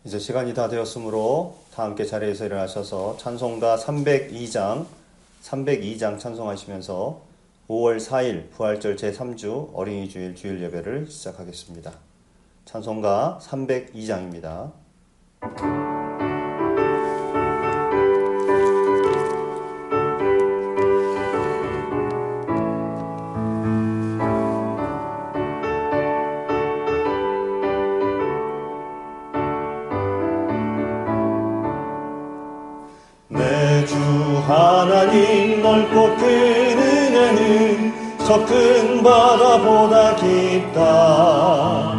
이제 시간이 다 되었으므로 다 함께 자리에서 일어나셔서 찬송가 302장 찬송하시면서 5월 4일 부활절 제3주 어린이 주일 주일 예배를 시작하겠습니다. 찬송가 302장입니다. 내 주 하나님 넓고 큰 은혜는 저 큰 바다보다 깊다.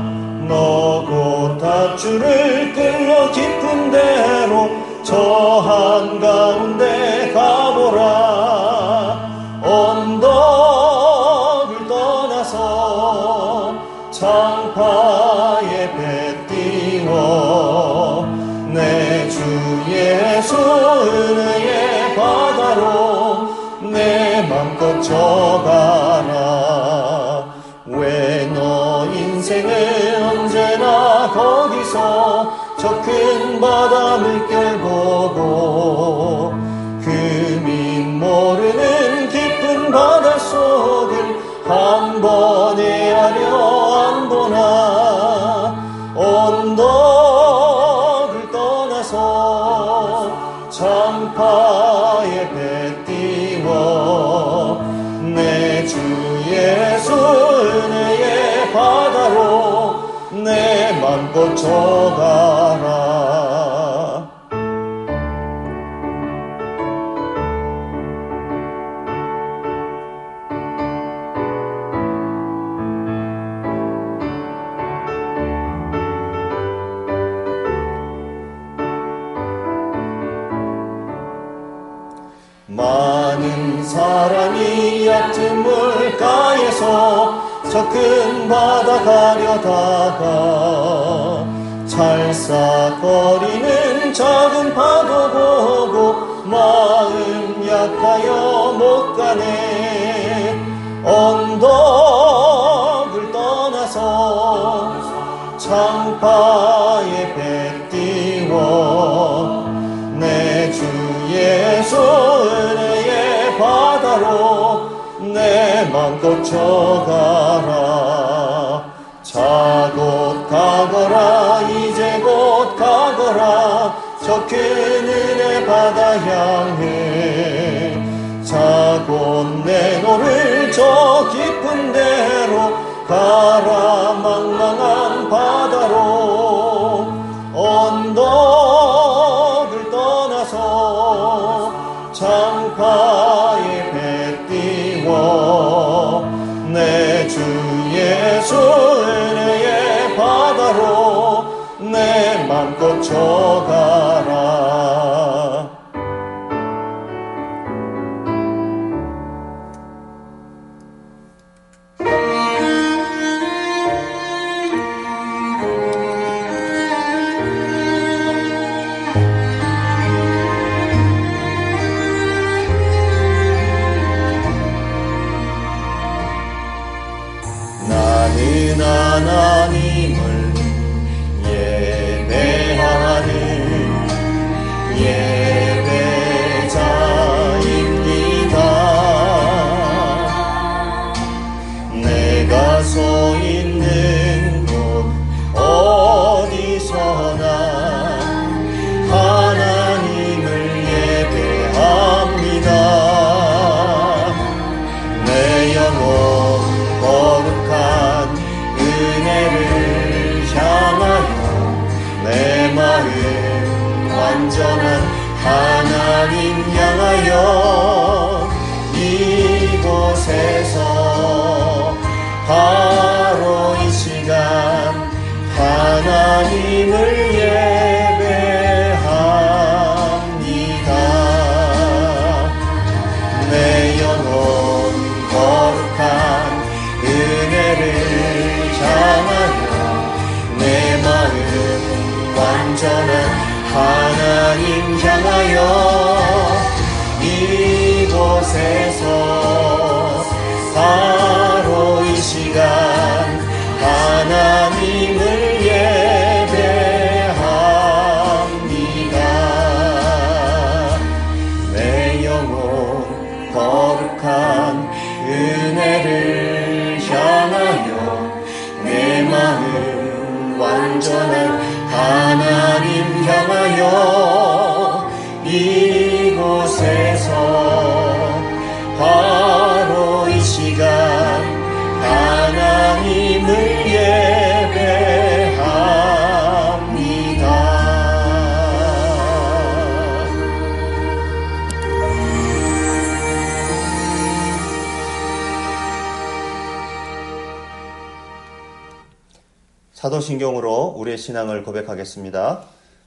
너 곧 닷줄을 끌어 깊은 데로 저 한가운데 가보라. 언덕을 떠나서 창파에 배 띄워 내 주 예수 은혜의 바다로 내 맘껏 져가라. 왜 너 인생은 언제나 거기서 저 큰 바다 물결 보고 금이 모르는 깊은 바닷속을 한 번 헤아려 안 보나. 언덕을 떠나서 창파에 배 띄워 내 주 예수 은혜의 바다로 내 맘껏 져가라. 많은 사람이 얕은 물가에서 저 큰 바다 가려다가 찰싹거리는 작은 파도 보고 마음 약하여 못 가네. 언덕을 떠나서 창파에 배 띄워 내 주 예수 은혜의 바다로 내 맘껏 져가라. 자 곧 가거라. 이제 곧 가거라. 저 큰 은혜 바다 향해. 자 곧 내노를 저 깊은 데로 가라. 망망한 바다로 언덕을 떠나서 창파에 배 띄워 내 주 예수 은혜의 바다로 내 맘껏 져가라. 나는 하나님을 예배하는 예배자입니다. 내가 서 있는 곳 어디서나 하나님을 예배합니다. 내 영혼 거룩한 은혜를 향하여 내 마음 완전한 하나님 향하여 이곳에서 바로 이 시간 하나님을 예배합니다. 내 영혼 거룩한 은혜를 향하여 내 마음 완전한 하나님 향하여 이곳에서 바로 이 시간 하나님을 예배합니다. 하나님 향하여 이곳에서 바로 이 시간 하나님을 예배합니다. 사도신경으로 우리의 신앙을 고백하겠습니다.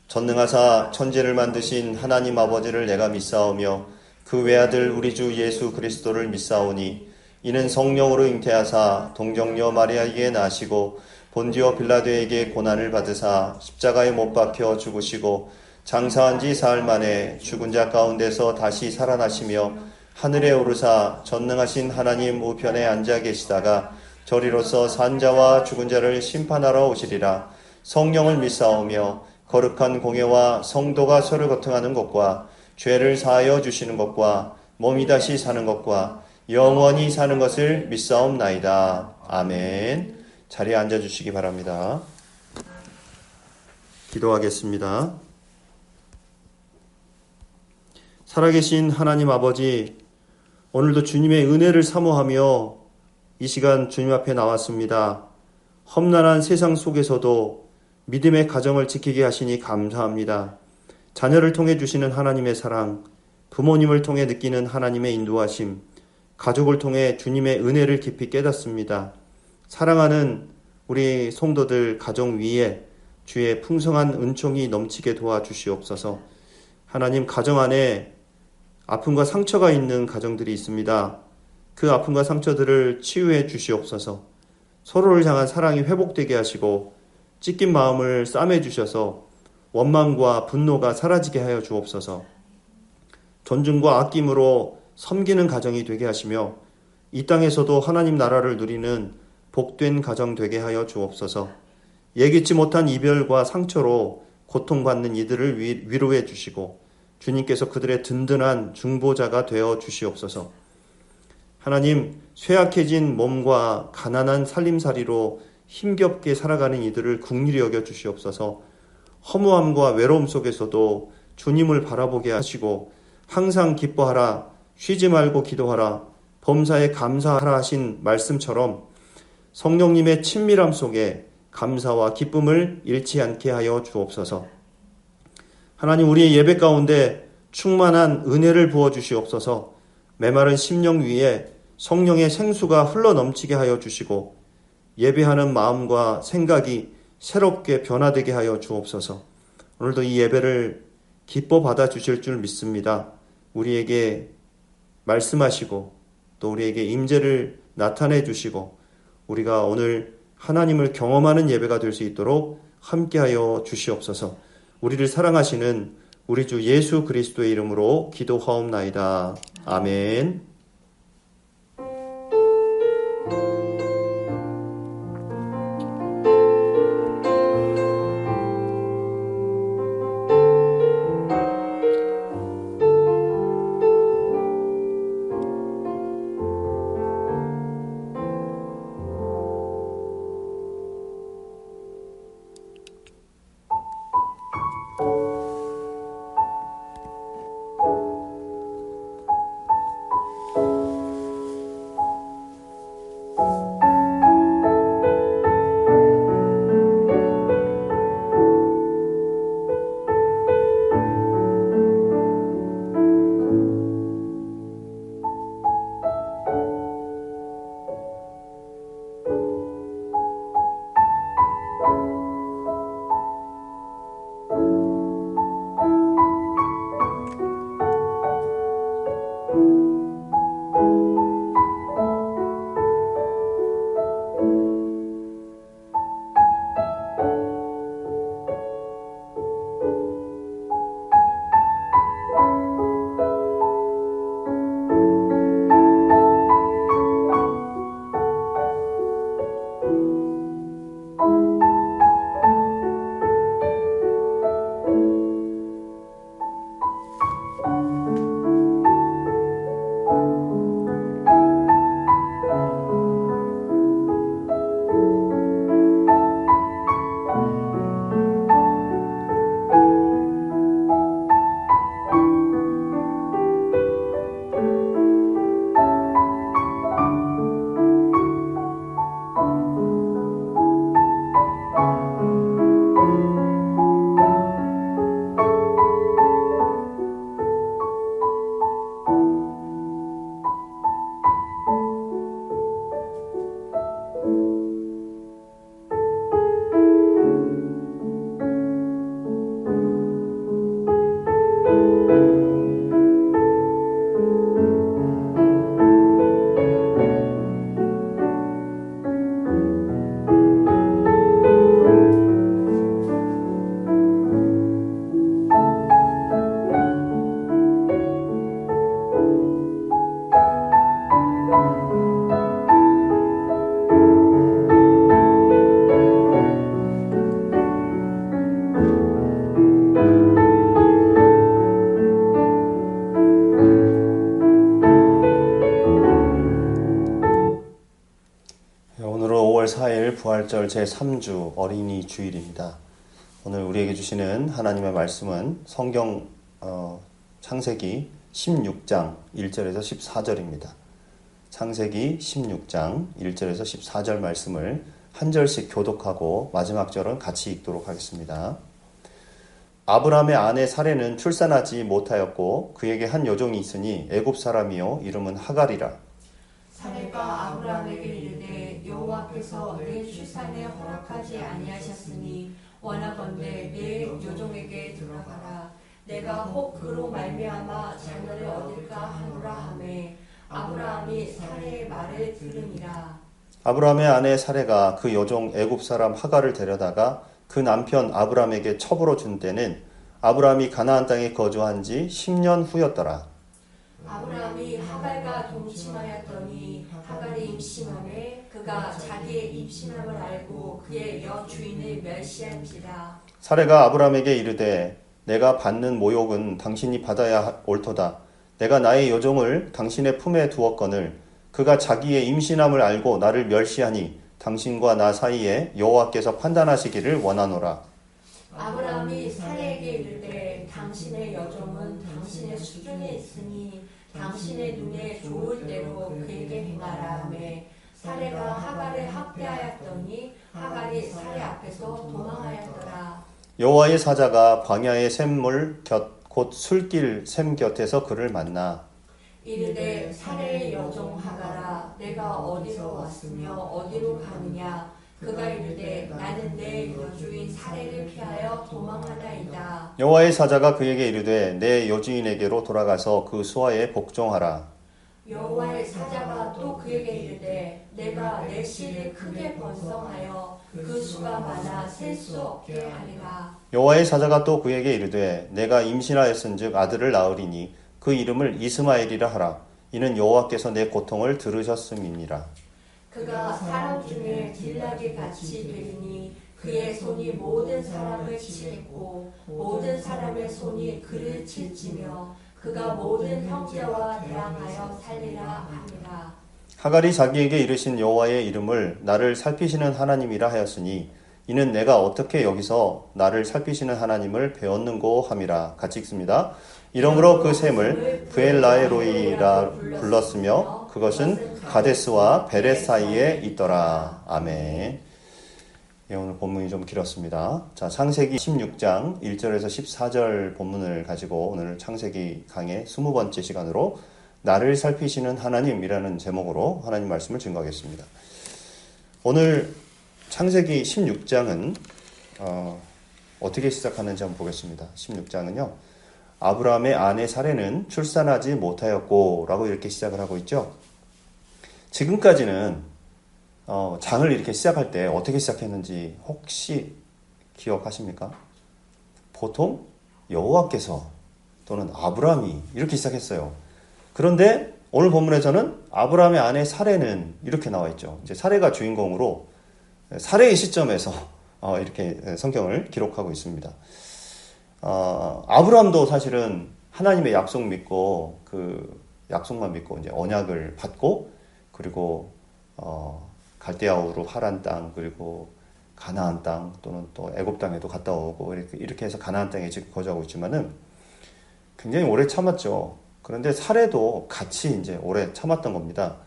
전능하사 천지를 만드신 하나님 아버지를 내가 믿사오며 그 외아들 우리 주 예수 그리스도를 믿사오니 이는 성령으로 잉태하사 동정녀 마리아에게 나시고 본디오 빌라도에게 고난을 받으사 십자가에 못 박혀 죽으시고 장사한 지 사흘 만에 죽은 자 가운데서 다시 살아나시며 하늘에 오르사 전능하신 하나님 우편에 앉아 계시다가 저리로서 산자와 죽은 자를 심판하러 오시리라. 성령을 믿사오며 거룩한 공예와 성도가 서로 거통하는 것과 죄를 사하여 주시는 것과 몸이 다시 사는 것과 영원히 사는 것을 믿사옵나이다. 아멘. 자리에 앉아주시기 바랍니다. 기도하겠습니다. 살아계신 하나님 아버지, 오늘도 주님의 은혜를 사모하며 이 시간 주님 앞에 나왔습니다. 험난한 세상 속에서도 믿음의 가정을 지키게 하시니 감사합니다. 자녀를 통해 주시는 하나님의 사랑, 부모님을 통해 느끼는 하나님의 인도하심, 가족을 통해 주님의 은혜를 깊이 깨닫습니다. 사랑하는 우리 성도들 가정 위에 주의 풍성한 은총이 넘치게 도와주시옵소서. 하나님, 가정 안에 아픔과 상처가 있는 가정들이 있습니다. 그 아픔과 상처들을 치유해 주시옵소서. 서로를 향한 사랑이 회복되게 하시고 찢긴 마음을 싸매 주셔서 원망과 분노가 사라지게 하여 주옵소서. 존중과 아낌으로 섬기는 가정이 되게 하시며 이 땅에서도 하나님 나라를 누리는 복된 가정 되게 하여 주옵소서. 예기치 못한 이별과 상처로 고통받는 이들을 위로해 주시고 주님께서 그들의 든든한 중보자가 되어 주시옵소서. 하나님, 쇠약해진 몸과 가난한 살림살이로 힘겹게 살아가는 이들을 긍휼히 여겨 주시옵소서. 허무함과 외로움 속에서도 주님을 바라보게 하시고 항상 기뻐하라, 쉬지 말고 기도하라, 범사에 감사하라 하신 말씀처럼 성령님의 친밀함 속에 감사와 기쁨을 잃지 않게 하여 주옵소서. 하나님, 우리의 예배 가운데 충만한 은혜를 부어 주시옵소서. 메마른 심령 위에 성령의 생수가 흘러넘치게 하여 주시고 예배하는 마음과 생각이 새롭게 변화되게 하여 주옵소서. 오늘도 이 예배를 기뻐 받아 주실 줄 믿습니다. 우리에게 말씀하시고 또 우리에게 임재를 나타내 주시고 우리가 오늘 하나님을 경험하는 예배가 될 수 있도록 함께하여 주시옵소서. 우리를 사랑하시는 우리 주 예수 그리스도의 이름으로 기도하옵나이다. 아멘. 부활절 제3주 어린이 주일입니다. 오늘 우리에게 주시는 하나님의 말씀은 성경 창세기 16장 1절에서 14절입니다. 창세기 16장 1절에서 14절 말씀을 한 절씩 교독하고 마지막 절은 같이 읽도록 하겠습니다. 아브라함의 아내 사레는 출산하지 못하였고 그에게 한 여종이 있으니 애굽 사람이요 이름은 하갈이라. 사레가 아브라함에게 이르되 여호와께서 내 출산에 허락하지 아니하셨으니 원하건대 내 여종에게 들어가라. 내가 혹 그로 말미암아 자녀를 얻을까 하노라 하매 아브라함이 사레의 말을 들으니라. 아브라함의 아내 사레가 그 여종 애굽 사람 하갈을 데려다가 그 남편 아브라함에게 첩으로 준 때는 아브라함이 가나안 땅에 거주한 지 10년 후였더라. 아브라함이 하갈과 동침하였더니 하갈이 임신하매 그가 자기의 임신함을 알고 그의 여주인을 멸시한지라. 사레가 아브라함에게 이르되 내가 받는 모욕은 당신이 받아야 옳도다. 내가 나의 여종을 당신의 품에 두었거늘 그가 자기의 임신함을 알고 나를 멸시하니 당신과 나 사이에 여호와께서 판단하시기를 원하노라. 아브라함이 사레에게 이르되 당신의 여종은 당신의 수중에 있으니 당신의 눈에 좋을 대로 그에게 행하라 하매 사레가 하갈을 학대하였더니 하갈이 사레 앞에서 도망하였더라. 여호와의 사자가 광야의 샘물 곁 곧 술길 샘 곁에서 그를 만나 이르되 사레의 여종 하갈아 내가 어디로 왔으며 어디로 가느냐. 그가 이르되 나는 내 여주인 사레를 피하여 도망하나이다. 여호와의 사자가 그에게 이르되 내 여주인에게로 돌아가서 그 수하에 복종하라. 여호와의 사자가 또 그에게 이르되 내가 내 씨를 크게 번성하여 그 수가 많아 셀 수 없게 하리라. 여호와의 사자가 또 그에게 이르되 내가 임신하였은즉 아들을 낳으리니 그 이름을 이스마엘이라 하라. 이는 여호와께서 내 고통을 들으셨음이니라. 그가 사람 중에 딜락이 같이 되리니 그의 손이 모든 사람을 치겠고 모든 사람의 손이 그를 칠지며 그가 모든 형제와 대항하여 살리라 하니라. 하갈이 자기에게 이르신 여호와의 이름을 나를 살피시는 하나님이라 하였으니 이는 내가 어떻게 여기서 나를 살피시는 하나님을 배웠는고 함이라. 같이 읽습니다. 이러므로 그 샘을 브엘라에로이라 불렀으며 그것은 가데스와 베렛 사이에 있더라. 아멘. 예, 오늘 본문이 좀 길었습니다. 자, 창세기 16장 1절에서 14절 본문을 가지고 오늘 창세기 강의 20번째 시간으로 나를 살피시는 하나님이라는 제목으로 하나님 말씀을 증거하겠습니다. 오늘 창세기 16장은 어떻게 시작하는지 한번 보겠습니다. 16장은요. 아브라함의 아내 사레는 출산하지 못하였고 라고 이렇게 시작을 하고 있죠. 지금까지는 장을 이렇게 시작할 때 어떻게 시작했는지 혹시 기억하십니까? 보통 여호와께서 또는 아브라함이 이렇게 시작했어요. 그런데 오늘 본문에서는 아브라함의 아내 사레는 이렇게 나와 있죠. 이제 사레가 주인공으로 사레의 시점에서 이렇게 성경을 기록하고 있습니다. 아브라함도 사실은 하나님의 약속 믿고 그 약속만 믿고 이제 언약을 받고 그리고 갈대아우로 하란 땅 그리고 가나안 땅 또는 또 애굽 땅에도 갔다 오고 이렇게 해서 가나안 땅에 지금 거주하고 있지만은 굉장히 오래 참았죠. 그런데 사레도 같이 이제 오래 참았던 겁니다.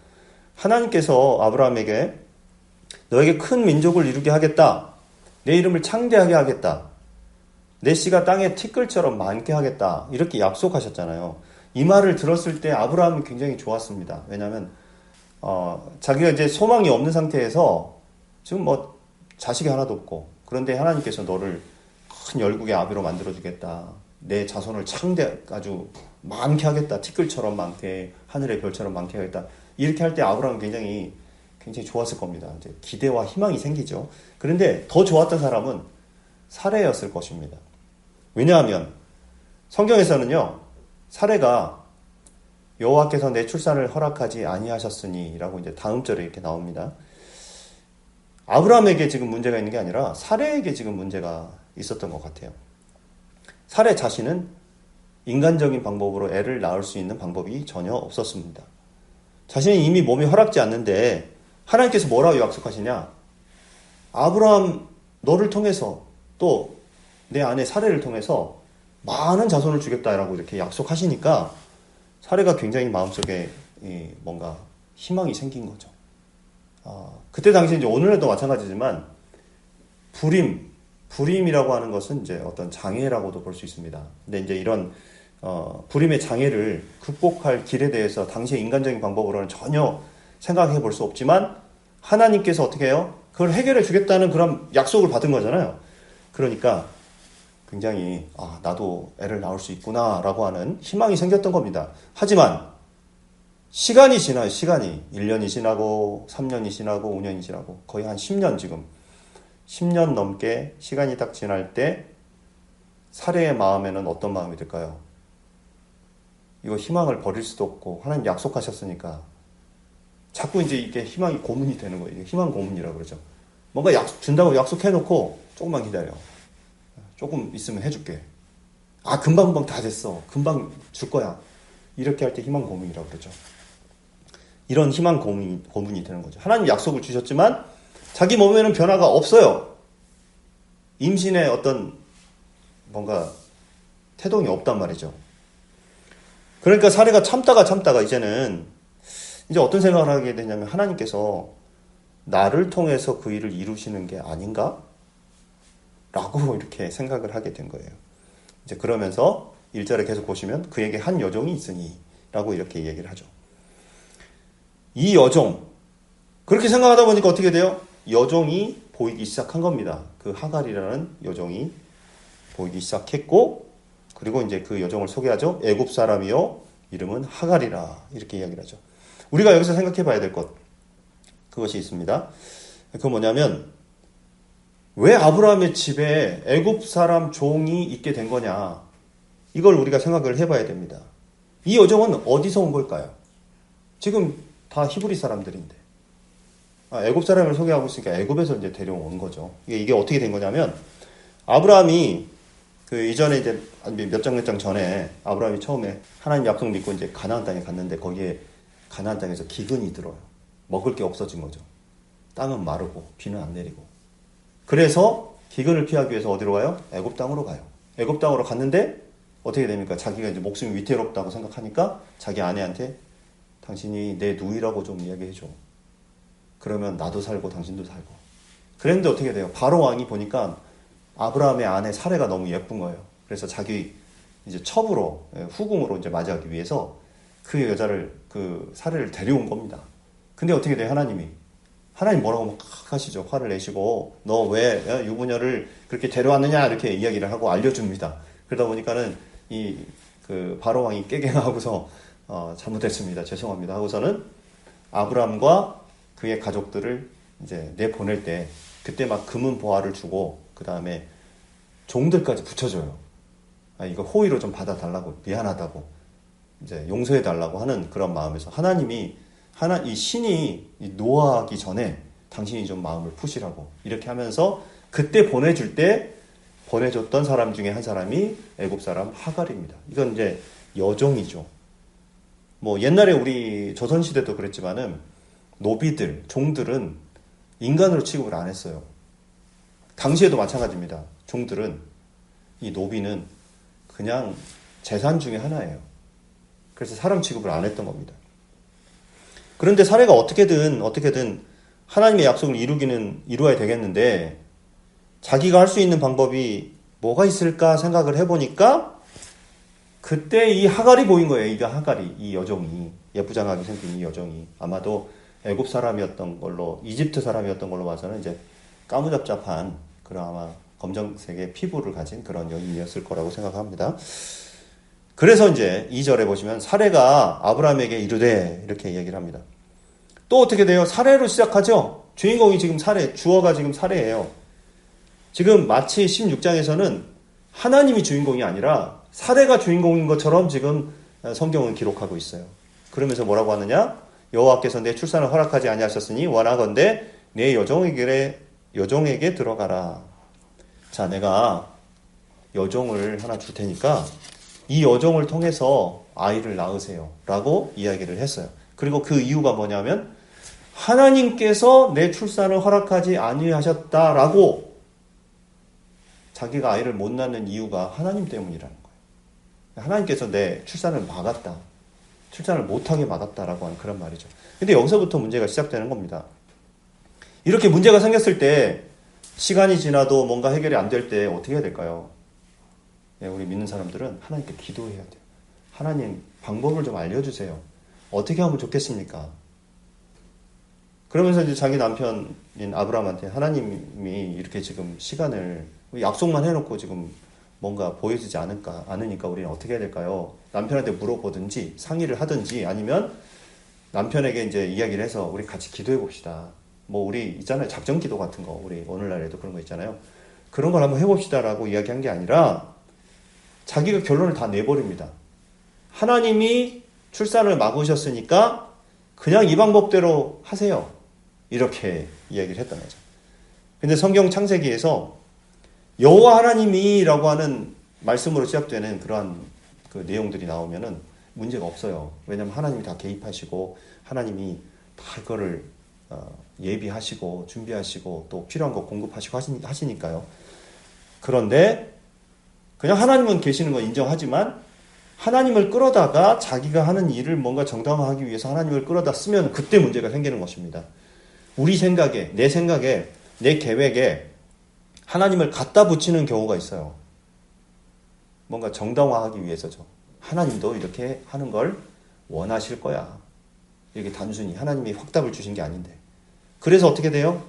하나님께서 아브라함에게 너에게 큰 민족을 이루게 하겠다. 내 이름을 창대하게 하겠다. 내 씨가 땅에 티끌처럼 많게 하겠다. 이렇게 약속하셨잖아요. 이 말을 들었을 때 아브라함은 굉장히 좋았습니다. 왜냐하면 자기가 이제 소망이 없는 상태에서 지금 뭐 자식이 하나도 없고 그런데 하나님께서 너를 큰 열국의 아비로 만들어주겠다. 내 자손을 아주 많게 하겠다. 티끌처럼 많게 하늘의 별처럼 많게 하겠다. 이렇게 할 때 아브라함은 굉장히 좋았을 겁니다. 이제 기대와 희망이 생기죠. 그런데 더 좋았던 사람은 사레였을 것입니다. 왜냐하면 성경에서는요. 사레가 여호와께서 내 출산을 허락하지 아니하셨으니 라고 이제 다음 절에 이렇게 나옵니다. 아브라함에게 지금 문제가 있는 게 아니라 사레에게 지금 문제가 있었던 것 같아요. 사레 자신은 인간적인 방법으로 애를 낳을 수 있는 방법이 전혀 없었습니다. 자신은 이미 몸이 허락지 않는데 하나님께서 뭐라고 약속하시냐? 아브라함 너를 통해서 또 내 아내 사례를 통해서 많은 자손을 주겠다라고 이렇게 약속하시니까 사례가 굉장히 마음속에 뭔가 희망이 생긴 거죠. 그때 당시 이제 오늘도 마찬가지지만 불임이라고 하는 것은 이제 어떤 장애라고도 볼 수 있습니다. 근데 이제 이런 불임의 장애를 극복할 길에 대해서 당시의 인간적인 방법으로는 전혀 생각해 볼 수 없지만 하나님께서 어떻게 해요? 그걸 해결해 주겠다는 그런 약속을 받은 거잖아요. 그러니까 굉장히 나도 애를 낳을 수 있구나 라고 하는 희망이 생겼던 겁니다. 하지만 시간이 지나요. 시간이 1년이 지나고 3년이 지나고 5년이 지나고 거의 한 10년 지금 10년 넘게 시간이 딱 지날 때 사례의 마음에는 어떤 마음이 들까요? 이거 희망을 버릴 수도 없고 하나님 약속하셨으니까 자꾸 이제 이게 희망이 고문이 되는 거예요. 희망 고문이라고 그러죠. 뭔가 준다고 약속해놓고 조금만 기다려. 조금 있으면 해줄게. 금방 다 됐어. 금방 줄 거야. 이렇게 할 때 희망 고문이라고 그러죠. 이런 희망 고문이 되는 거죠. 하나님 약속을 주셨지만 자기 몸에는 변화가 없어요. 임신에 어떤 뭔가 태동이 없단 말이죠. 그러니까 사례가 참다가 이제는 이제 어떤 생각을 하게 되냐면 하나님께서 나를 통해서 그 일을 이루시는 게 아닌가? 라고 이렇게 생각을 하게 된 거예요. 이제 그러면서 1절에 계속 보시면 그에게 한 여종이 있으니 라고 이렇게 얘기를 하죠. 이 여종, 그렇게 생각하다 보니까 어떻게 돼요? 여종이 보이기 시작한 겁니다. 그 하갈이라는 여종이 보이기 시작했고, 그리고 이제 그 여종을 소개하죠. 애굽 사람이요 이름은 하갈이라 이렇게 이야기를 하죠. 우리가 여기서 생각해 봐야 될 것, 그것이 있습니다. 그건 뭐냐면 왜 아브라함의 집에 애굽 사람 종이 있게 된 거냐, 이걸 우리가 생각을 해봐야 됩니다. 이 여종은 어디서 온 걸까요? 지금 다 히브리 사람들인데 애굽 사람을 소개하고 있으니까 애굽에서 이제 데려온 거죠. 이게 어떻게 된 거냐면 아브라함이 그 이전에 이제 몇 장 전에 아브라함이 처음에 하나님 약속 믿고 이제 가나안 땅에 갔는데 거기에 가나안 땅에서 기근이 들어요. 먹을 게 없어진 거죠. 땅은 마르고 비는 안 내리고. 그래서 기근을 피하기 위해서 어디로 가요? 애굽 땅으로 가요. 애굽 땅으로 갔는데 어떻게 됩니까? 자기가 이제 목숨이 위태롭다고 생각하니까 자기 아내한테 당신이 내 누이라고 좀 이야기해줘. 그러면 나도 살고 당신도 살고. 그랬는데 어떻게 돼요? 바로 왕이 보니까 아브라함의 아내 사례가 너무 예쁜 거예요. 그래서 자기 이제 첩으로, 후궁으로 이제 맞이하기 위해서 그 여자를, 그 사례를 데려온 겁니다. 근데 어떻게 돼요? 하나님 뭐라고 막 하시죠. 화를 내시고 너 왜 유부녀를 그렇게 데려왔느냐 이렇게 이야기를 하고 알려줍니다. 그러다 보니까는 그 바로 왕이 깨갱하고서 잘못했습니다. 죄송합니다. 하고서는 아브라함과 그의 가족들을 이제 내보낼 때 그때 막 금은 보화를 주고 그 다음에 종들까지 붙여줘요. 이거 호의로 좀 받아달라고, 미안하다고, 이제 용서해달라고 하는 그런 마음에서 이 신이 노하기 전에 당신이 좀 마음을 푸시라고 이렇게 하면서 그때 보내줬던 사람 중에 한 사람이 애굽 사람 하갈입니다. 이건 이제 여종이죠. 뭐 옛날에 우리 조선시대도 그랬지만은 노비들, 종들은 인간으로 취급을 안 했어요. 당시에도 마찬가지입니다. 종들은, 이 노비는 그냥 재산 중에 하나예요. 그래서 사람 취급을 안 했던 겁니다. 그런데 사례가 어떻게든 하나님의 약속을 이루어야 되겠는데 자기가 할 수 있는 방법이 뭐가 있을까 생각을 해보니까 그때 이 하갈이 보인 거예요. 이 여종이, 예쁘장하게 생긴 이 여종이 아마도 애굽 사람이었던 걸로, 이집트 사람이었던 걸로 봐서는 이제 까무잡잡한 그런 아마 검정색의 피부를 가진 그런 여인이었을 거라고 생각합니다. 그래서 이제 2절에 보시면 사례가 아브라함에게 이르되 이렇게 얘기를 합니다. 또 어떻게 돼요? 사례로 시작하죠. 주인공이 지금 주어가 지금 사례예요. 지금 마치 16장에서는 하나님이 주인공이 아니라 사례가 주인공인 것처럼 지금 성경은 기록하고 있어요. 그러면서 뭐라고 하느냐? 여호와께서 내 출산을 허락하지 아니하셨으니 원하건대 내 여종에게 들어가라. 자, 내가 여종을 하나 줄 테니까 이 여종을 통해서 아이를 낳으세요 라고 이야기를 했어요. 그리고 그 이유가 뭐냐면 하나님께서 내 출산을 허락하지 아니하셨다라고 자기가 아이를 못 낳는 이유가 하나님 때문이라는 거예요. 하나님께서 내 출산을 막았다. 출산을 못하게 막았다라고 하는 그런 말이죠. 근데 여기서부터 문제가 시작되는 겁니다. 이렇게 문제가 생겼을 때 시간이 지나도 뭔가 해결이 안 될 때 어떻게 해야 될까요? 네, 우리 믿는 사람들은 하나님께 기도해야 돼요. 하나님 방법을 좀 알려주세요. 어떻게 하면 좋겠습니까? 그러면서 이제 자기 남편인 아브라함한테 하나님이 이렇게 지금 시간을 약속만 해놓고 지금 뭔가 보여주지 않으니까 우리는 어떻게 해야 될까요? 남편한테 물어보든지 상의를 하든지 아니면 남편에게 이제 이야기를 해서 우리 같이 기도해 봅시다. 뭐 우리 있잖아요. 작전 기도 같은 거. 우리 오늘날에도 그런 거 있잖아요. 그런 걸 한번 해봅시다라고 이야기한 게 아니라 자기가 결론을 다 내버립니다. 하나님이 출산을 막으셨으니까 그냥 이 방법대로 하세요. 이렇게 이야기를 했던 거죠. 근데 성경 창세기에서 여호와 하나님이라고 하는 말씀으로 시작되는 그러한 그 내용들이 나오면은 문제가 없어요. 왜냐하면 하나님이 다 개입하시고 하나님이 다 이거를 예비하시고 준비하시고 또 필요한 거 공급하시고 하시니까요. 그런데 그냥 하나님은 계시는 건 인정하지만 하나님을 끌어다가 자기가 하는 일을 뭔가 정당화하기 위해서 하나님을 끌어다 쓰면 그때 문제가 생기는 것입니다. 우리 생각에, 내 계획에 하나님을 갖다 붙이는 경우가 있어요. 뭔가 정당화하기 위해서죠. 하나님도 이렇게 하는 걸 원하실 거야. 이렇게 단순히 하나님이 확답을 주신 게 아닌데. 그래서 어떻게 돼요?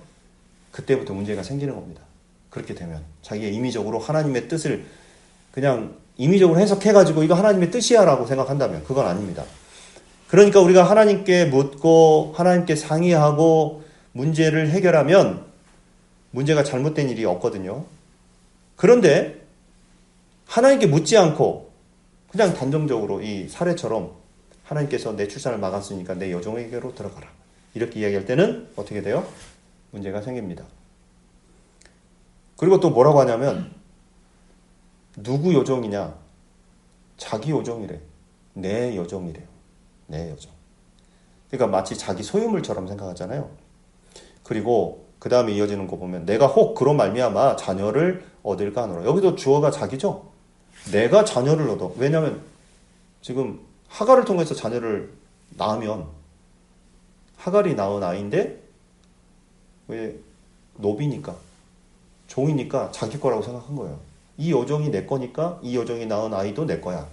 그때부터 문제가 생기는 겁니다. 그렇게 되면 자기가 임의적으로 하나님의 뜻을 그냥 임의적으로 해석해가지고 이거 하나님의 뜻이야 라고 생각한다면 그건 아닙니다. 그러니까 우리가 하나님께 묻고 하나님께 상의하고 문제를 해결하면 문제가 잘못된 일이 없거든요. 그런데 하나님께 묻지 않고 그냥 단정적으로 이 사례처럼 하나님께서 내 출산을 막았으니까 내 여종에게로 들어가라. 이렇게 이야기할 때는 어떻게 돼요? 문제가 생깁니다. 그리고 또 뭐라고 하냐면 누구 여종이냐? 자기 여종이래. 내 여종이래요. 내 여종. 그러니까 마치 자기 소유물처럼 생각하잖아요. 그리고 그 다음에 이어지는 거 보면 내가 혹 그로 말미암아 자녀를 얻을까 하노라. 여기도 주어가 자기죠. 내가 자녀를 얻어. 왜냐하면 지금 하갈을 통해서 자녀를 낳으면 하갈이 낳은 아이인데 왜 노비니까 종이니까 자기 거라고 생각한 거예요. 이 여종이 내 거니까 이 여종이 낳은 아이도 내 거야.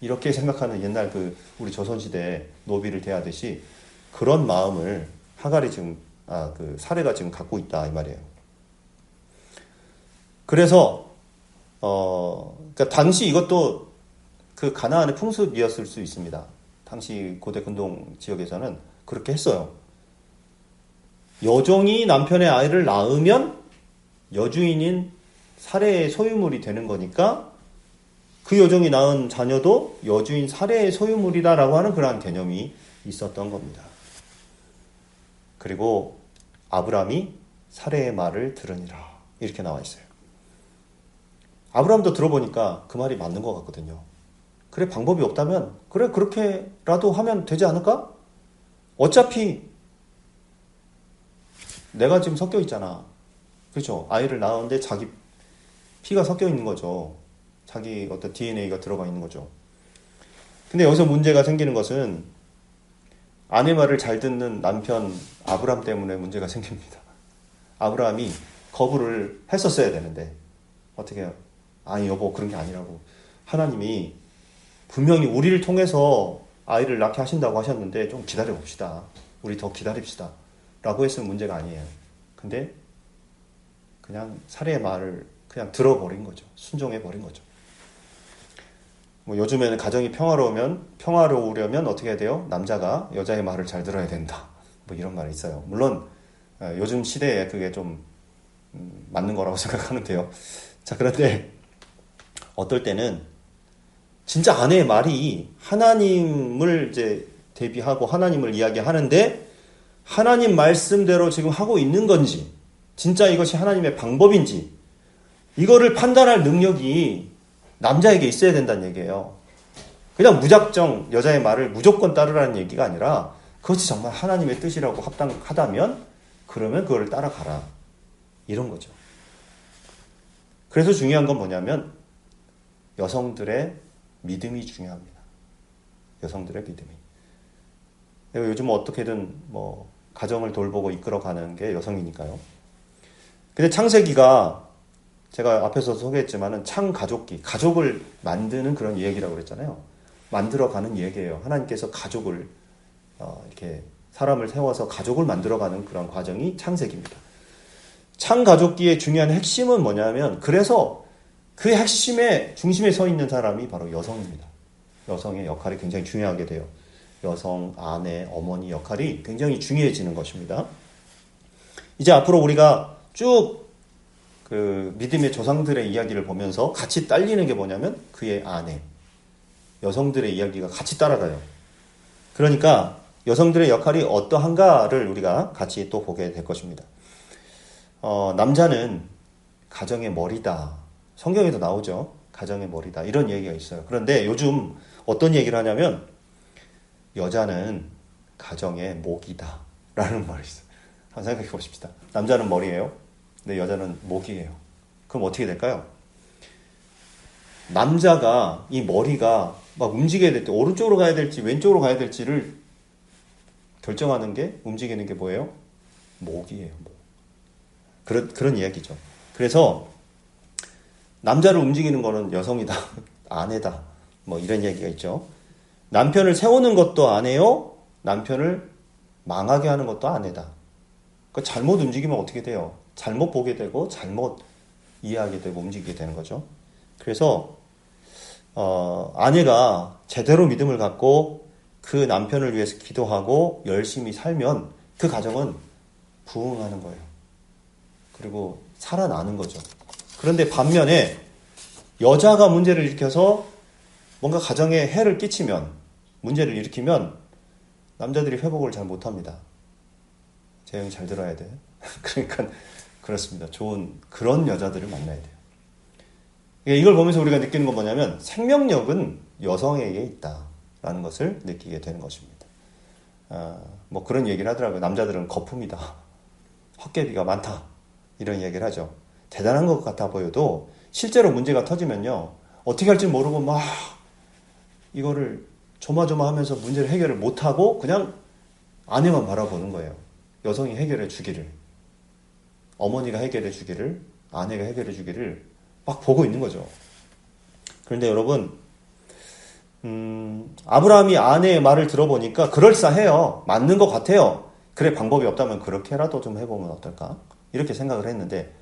이렇게 생각하는 옛날 그 우리 조선시대 노비를 대하듯이 그런 마음을 하갈이 지금 그 사례가 지금 갖고 있다 이 말이에요. 그래서 그러니까 당시 이것도 그 가나안의 풍습이었을 수 있습니다. 당시 고대 근동 지역에서는 그렇게 했어요. 여종이 남편의 아이를 낳으면 여주인인 사례의 소유물이 되는 거니까 그 여종이 낳은 자녀도 여주인 사례의 소유물이다라고 하는 그러한 개념이 있었던 겁니다. 그리고 아브람이 사례의 말을 들으니라 이렇게 나와 있어요. 아브람도 들어보니까 그 말이 맞는 것 같거든요. 그래 방법이 없다면 그래 그렇게라도 하면 되지 않을까? 어차피 내가 지금 섞여 있잖아. 그렇죠? 아이를 낳았는데 자기 피가 섞여 있는 거죠. 자기 어떤 DNA가 들어가 있는 거죠. 근데 여기서 문제가 생기는 것은 아내 말을 잘 듣는 남편 아브람 때문에 문제가 생깁니다. 아브람이 거부를 했었어야 되는데 어떻게 해요? 아니 여보 그런 게 아니라고. 하나님이 분명히 우리를 통해서 아이를 낳게 하신다고 하셨는데 좀 기다려 봅시다. 우리 더 기다립시다. 라고 했으면 문제가 아니에요. 근데 그냥 사례의 말을 그냥 들어버린 거죠. 순종해버린 거죠. 뭐 요즘에는 가정이 평화로우려면 어떻게 해야 돼요? 남자가 여자의 말을 잘 들어야 된다. 뭐 이런 말이 있어요. 물론 요즘 시대에 그게 좀 맞는 거라고 생각하는데요. 자, 그런데 어떨 때는 진짜 아내의 말이 하나님을 이제 대비하고 하나님을 이야기하는데 하나님 말씀대로 지금 하고 있는 건지 진짜 이것이 하나님의 방법인지 이거를 판단할 능력이 남자에게 있어야 된다는 얘기예요. 그냥 무작정 여자의 말을 무조건 따르라는 얘기가 아니라 그것이 정말 하나님의 뜻이라고 합당하다면 그러면 그걸 따라가라. 이런 거죠. 그래서 중요한 건 뭐냐면 여성들의 믿음이 중요합니다. 여성들의 믿음이. 요즘 어떻게든 뭐 가정을 돌보고 이끌어가는 게 여성이니까요. 근데 창세기가 제가 앞에서 소개했지만은 창가족기, 가족을 만드는 그런 얘기라고 그랬잖아요. 만들어가는 얘기예요. 하나님께서 가족을 이렇게 사람을 세워서 가족을 만들어가는 그런 과정이 창세기입니다. 창가족기의 중요한 핵심은 뭐냐면 그래서 그 핵심의 중심에 서 있는 사람이 바로 여성입니다. 여성의 역할이 굉장히 중요하게 돼요. 여성, 아내, 어머니 역할이 굉장히 중요해지는 것입니다. 이제 앞으로 우리가 쭉 그 믿음의 조상들의 이야기를 보면서 같이 딸리는 게 뭐냐면 그의 아내, 여성들의 이야기가 같이 따라가요. 그러니까 여성들의 역할이 어떠한가를 우리가 같이 또 보게 될 것입니다. 남자는 가정의 머리다. 성경에도 나오죠. 가정의 머리다. 이런 얘기가 있어요. 그런데 요즘 어떤 얘기를 하냐면 여자는 가정의 목이다. 라는 말이 있어요. 한번 생각해 보십시다. 남자는 머리예요. 근데 여자는 목이에요. 그럼 어떻게 될까요? 남자가 이 머리가 막 움직여야 될 때 오른쪽으로 가야 될지 왼쪽으로 가야 될지를 결정하는 게 움직이는 게 뭐예요? 목이에요. 목. 그런 이야기죠. 그래서 남자를 움직이는 거는 여성이다. 아내다. 뭐 이런 얘기가 있죠. 남편을 세우는 것도 아내요. 남편을 망하게 하는 것도 아내다. 그러니까 잘못 움직이면 어떻게 돼요? 잘못 보게 되고 잘못 이해하게 되고 움직이게 되는 거죠. 그래서 아내가 제대로 믿음을 갖고 그 남편을 위해서 기도하고 열심히 살면 그 가정은 부흥하는 거예요. 그리고 살아나는 거죠. 그런데 반면에 여자가 문제를 일으켜서 뭔가 가정에 해를 끼치면 문제를 일으키면 남자들이 회복을 잘 못합니다. 재영이 잘 들어야 돼. 그러니까 그렇습니다. 좋은 그런 여자들을 만나야 돼요. 이걸 보면서 우리가 느끼는 건 뭐냐면 생명력은 여성에게 있다라는 것을 느끼게 되는 것입니다. 뭐 그런 얘기를 하더라고요. 남자들은 거품이다. 헛개비가 많다. 이런 얘기를 하죠. 대단한 것 같아 보여도 실제로 문제가 터지면요. 어떻게 할지 모르고 막 이거를 조마조마하면서 문제를 해결을 못하고 그냥 아내만 바라보는 거예요. 여성이 해결해 주기를. 어머니가 해결해 주기를. 아내가 해결해 주기를 막 보고 있는 거죠. 그런데 여러분 아브라함이 아내의 말을 들어보니까 그럴싸해요. 맞는 것 같아요. 그래 방법이 없다면 그렇게라도 좀 해보면 어떨까? 이렇게 생각을 했는데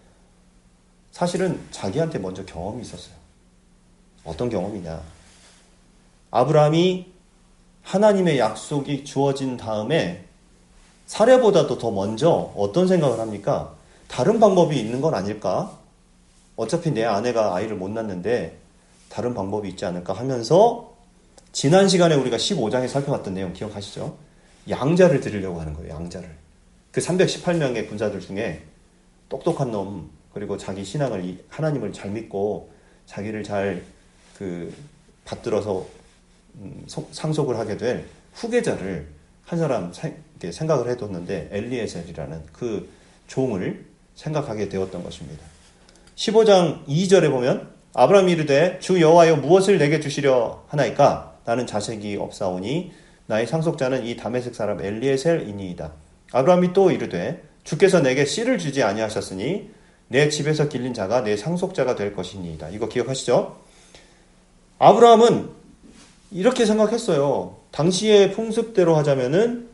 사실은 자기한테 먼저 경험이 있었어요. 어떤 경험이냐? 아브라함이 하나님의 약속이 주어진 다음에 사례보다도 더 먼저 어떤 생각을 합니까? 다른 방법이 있는 건 아닐까? 어차피 내 아내가 아이를 못 낳는데 다른 방법이 있지 않을까 하면서 지난 시간에 우리가 15장에 살펴봤던 내용 기억하시죠? 양자를 드리려고 하는 거예요. 양자를. 그 318명의 군사들 중에 똑똑한 놈 그리고 자기 신앙을 하나님을 잘 믿고 자기를 잘 받들어서 상속을 하게 될 후계자를 한 사람 생각을 해뒀는데 엘리에셀이라는 그 종을 생각하게 되었던 것입니다. 15장 2절에 보면 아브라함이 이르되 주 여호와여 무엇을 내게 주시려 하나이까 나는 자식이 없사오니 나의 상속자는 이 다메섹 사람 엘리에셀이니이다. 아브라함이 또 이르되 주께서 내게 씨를 주지 아니하셨으니 내 집에서 길린 자가 내 상속자가 될 것이니이다. 이거 기억하시죠? 아브라함은 이렇게 생각했어요. 당시의 풍습대로 하자면은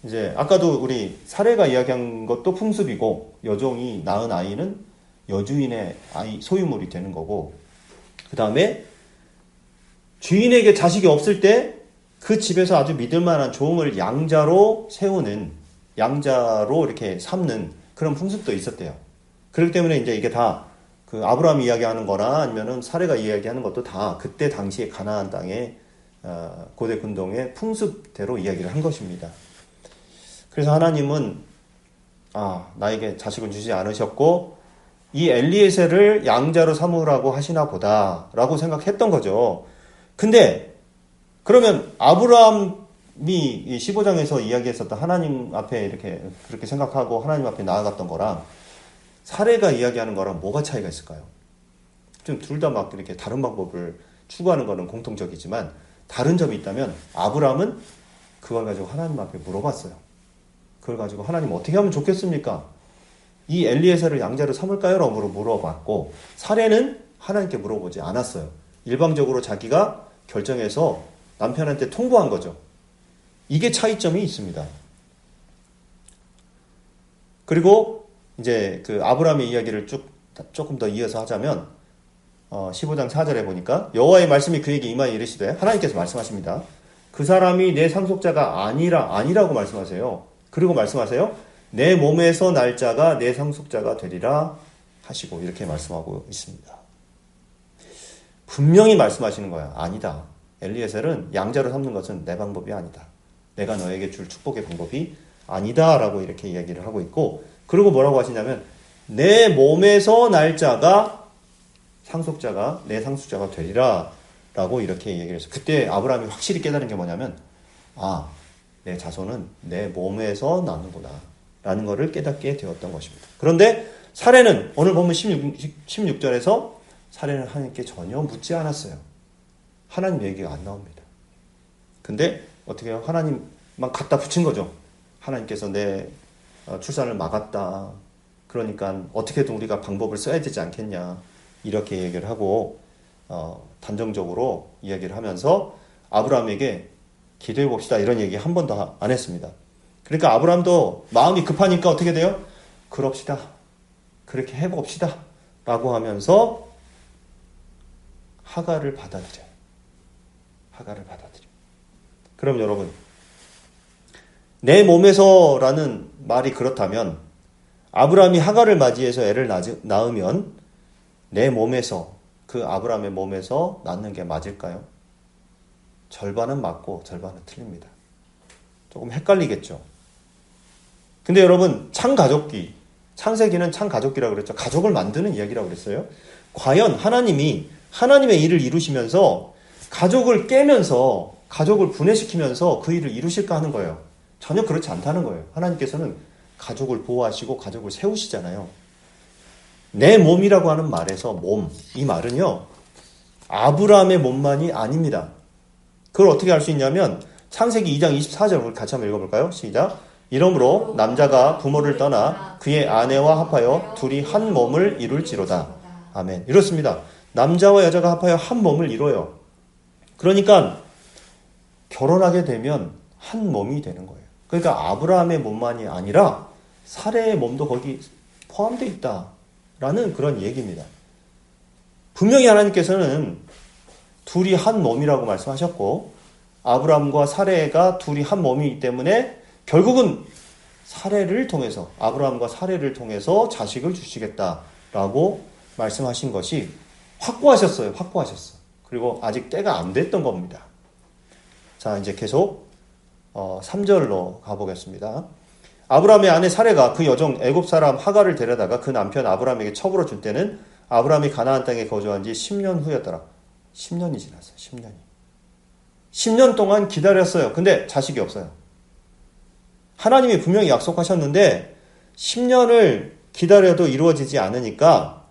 이제 아까도 우리 사례가 이야기한 것도 풍습이고 여종이 낳은 아이는 여주인의 아이 소유물이 되는 거고 그 다음에 주인에게 자식이 없을 때 그 집에서 아주 믿을 만한 종을 양자로 세우는 양자로 이렇게 삼는 그런 풍습도 있었대요. 그렇기 때문에 이제 이게 다 그 아브라함이 이야기하는 거나 아니면은 사례가 이야기하는 것도 다 그때 당시에 가나안 땅의 고대 군동의 풍습대로 이야기를 한 것입니다. 그래서 하나님은 나에게 자식을 주지 않으셨고 이 엘리에셀을 양자로 삼으라고 하시나 보다라고 생각했던 거죠. 근데 그러면 아브라함 이 15장에서 이야기했었던 하나님 앞에 이렇게 그렇게 생각하고 하나님 앞에 나아갔던 거랑 사례가 이야기하는 거랑 뭐가 차이가 있을까요? 좀 둘 다 막 이렇게 다른 방법을 추구하는 거는 공통적이지만 다른 점이 있다면 아브라함은 그걸 가지고 하나님 앞에 물어봤어요. 그걸 가지고 하나님 어떻게 하면 좋겠습니까? 이 엘리에셀을 양자로 삼을까요? 라고 물어봤고 사례는 하나님께 물어보지 않았어요. 일방적으로 자기가 결정해서 남편한테 통보한 거죠. 이게 차이점이 있습니다. 그리고 이제 그 아브라함의 이야기를 조금 더 이어서 하자면 15장 4절에 보니까 여호와의 말씀이 그에게 임하여 이르시되 하나님께서 말씀하십니다. 그 사람이 내 상속자가 아니라고 말씀하세요. 그리고 말씀하세요. 내 몸에서 날 자가 내 상속자가 되리라 하시고 이렇게 말씀하고 있습니다. 분명히 말씀하시는 거야. 아니다. 엘리에셀은 양자로 삼는 것은 내 방법이 아니다. 내가 너에게 줄 축복의 방법이 아니다 라고 이렇게 이야기를 하고 있고 그리고 뭐라고 하시냐면 내 몸에서 날 자가 상속자가 내 상속자가 되리라 라고 이렇게 얘기를 했어요. 그때 아브라함이 확실히 깨달은 게 뭐냐면 내 자손은 내 몸에서 나는구나 라는 것을 깨닫게 되었던 것입니다. 그런데 사례는 오늘 보면 16절에서 사례는 하나님께 전혀 묻지 않았어요. 하나님 얘기가 안 나옵니다. 근데 어떻게 해요? 하나님만 갖다 붙인 거죠. 하나님께서 내 출산을 막았다. 그러니까 어떻게든 우리가 방법을 써야 되지 않겠냐. 이렇게 얘기를 하고 단정적으로 이야기를 하면서 아브라함에게 기도해 봅시다. 이런 얘기 한 번도 안 했습니다. 그러니까 아브라함도 마음이 급하니까 어떻게 돼요? 그럽시다. 그렇게 해봅시다. 라고 하면서 하갈을 받아들여요. 그럼 여러분, 내 몸에서라는 말이 그렇다면 아브라함이 하갈을 맞이해서 애를 낳으면 내 몸에서 그 아브라함의 몸에서 낳는 게 맞을까요? 절반은 맞고 절반은 틀립니다. 조금 헷갈리겠죠. 근데 여러분 창세기는 창가족기라고 그랬죠. 가족을 만드는 이야기라고 그랬어요. 과연 하나님이 하나님의 일을 이루시면서 가족을 깨면서 가족을 분해시키면서 그 일을 이루실까 하는 거예요. 전혀 그렇지 않다는 거예요. 하나님께서는 가족을 보호하시고 가족을 세우시잖아요. 내 몸이라고 하는 말에서 이 말은요. 아브라함의 몸만이 아닙니다. 그걸 어떻게 알 수 있냐면 창세기 2장 24절 같이 한번 읽어볼까요? 시작. 이러므로 남자가 부모를 떠나 그의 아내와 합하여 둘이 한 몸을 이룰지로다. 아멘. 이렇습니다. 남자와 여자가 합하여 한 몸을 이뤄요. 그러니까 결혼하게 되면 한 몸이 되는 거예요. 그러니까 아브라함의 몸만이 아니라 사레의 몸도 거기 포함되어 있다라는 그런 얘기입니다. 분명히 하나님께서는 둘이 한 몸이라고 말씀하셨고 아브라함과 사레가 둘이 한 몸이기 때문에 결국은 아브라함과 사레를 통해서 자식을 주시겠다라고 말씀하신 것이 확고하셨어요. 그리고 아직 때가 안 됐던 겁니다. 자, 이제 계속 3절로 가보겠습니다. 아브라함의 아내 사레가 그 여종 애굽 사람 하갈을 데려다가 그 남편 아브라함에게 첩으로 줄 때는 아브라함이 가나안 땅에 거주한 지 10년 후였더라. 10년이 지났어요. 10년 동안 기다렸어요. 근데 자식이 없어요. 하나님이 분명히 약속하셨는데 10년을 기다려도 이루어지지 않으니까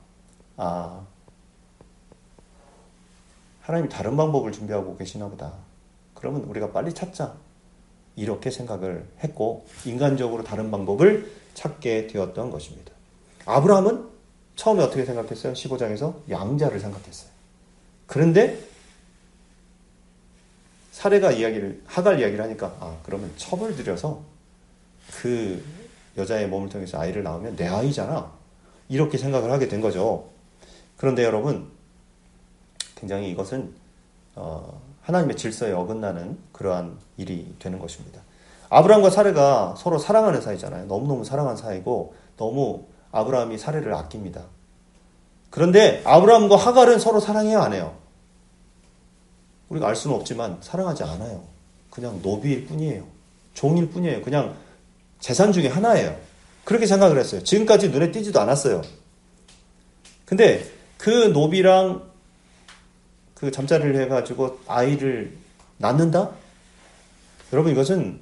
하나님이 다른 방법을 준비하고 계시나 보다. 그러면 우리가 빨리 찾자. 이렇게 생각을 했고 인간적으로 다른 방법을 찾게 되었던 것입니다. 아브라함은 처음에 어떻게 생각했어요? 15장에서 양자를 생각했어요. 그런데 사례가 하갈 이야기를 하니까 그러면 첩을 들여서 그 여자의 몸을 통해서 아이를 낳으면 내 아이잖아. 이렇게 생각을 하게 된 거죠. 그런데 여러분 굉장히 이것은 하나님의 질서에 어긋나는 그러한 일이 되는 것입니다. 아브라함과 사레가 서로 사랑하는 사이잖아요. 너무너무 사랑하는 사이고 너무 아브라함이 사레를 아낍니다. 그런데 아브라함과 하갈은 서로 사랑해요, 안 해요? 우리가 알 수는 없지만 사랑하지 않아요. 그냥 노비일 뿐이에요. 종일 뿐이에요. 그냥 재산 중에 하나예요. 그렇게 생각을 했어요. 지금까지 눈에 띄지도 않았어요. 근데 그 노비랑 그 잠자리를 해가지고 아이를 낳는다? 여러분 이것은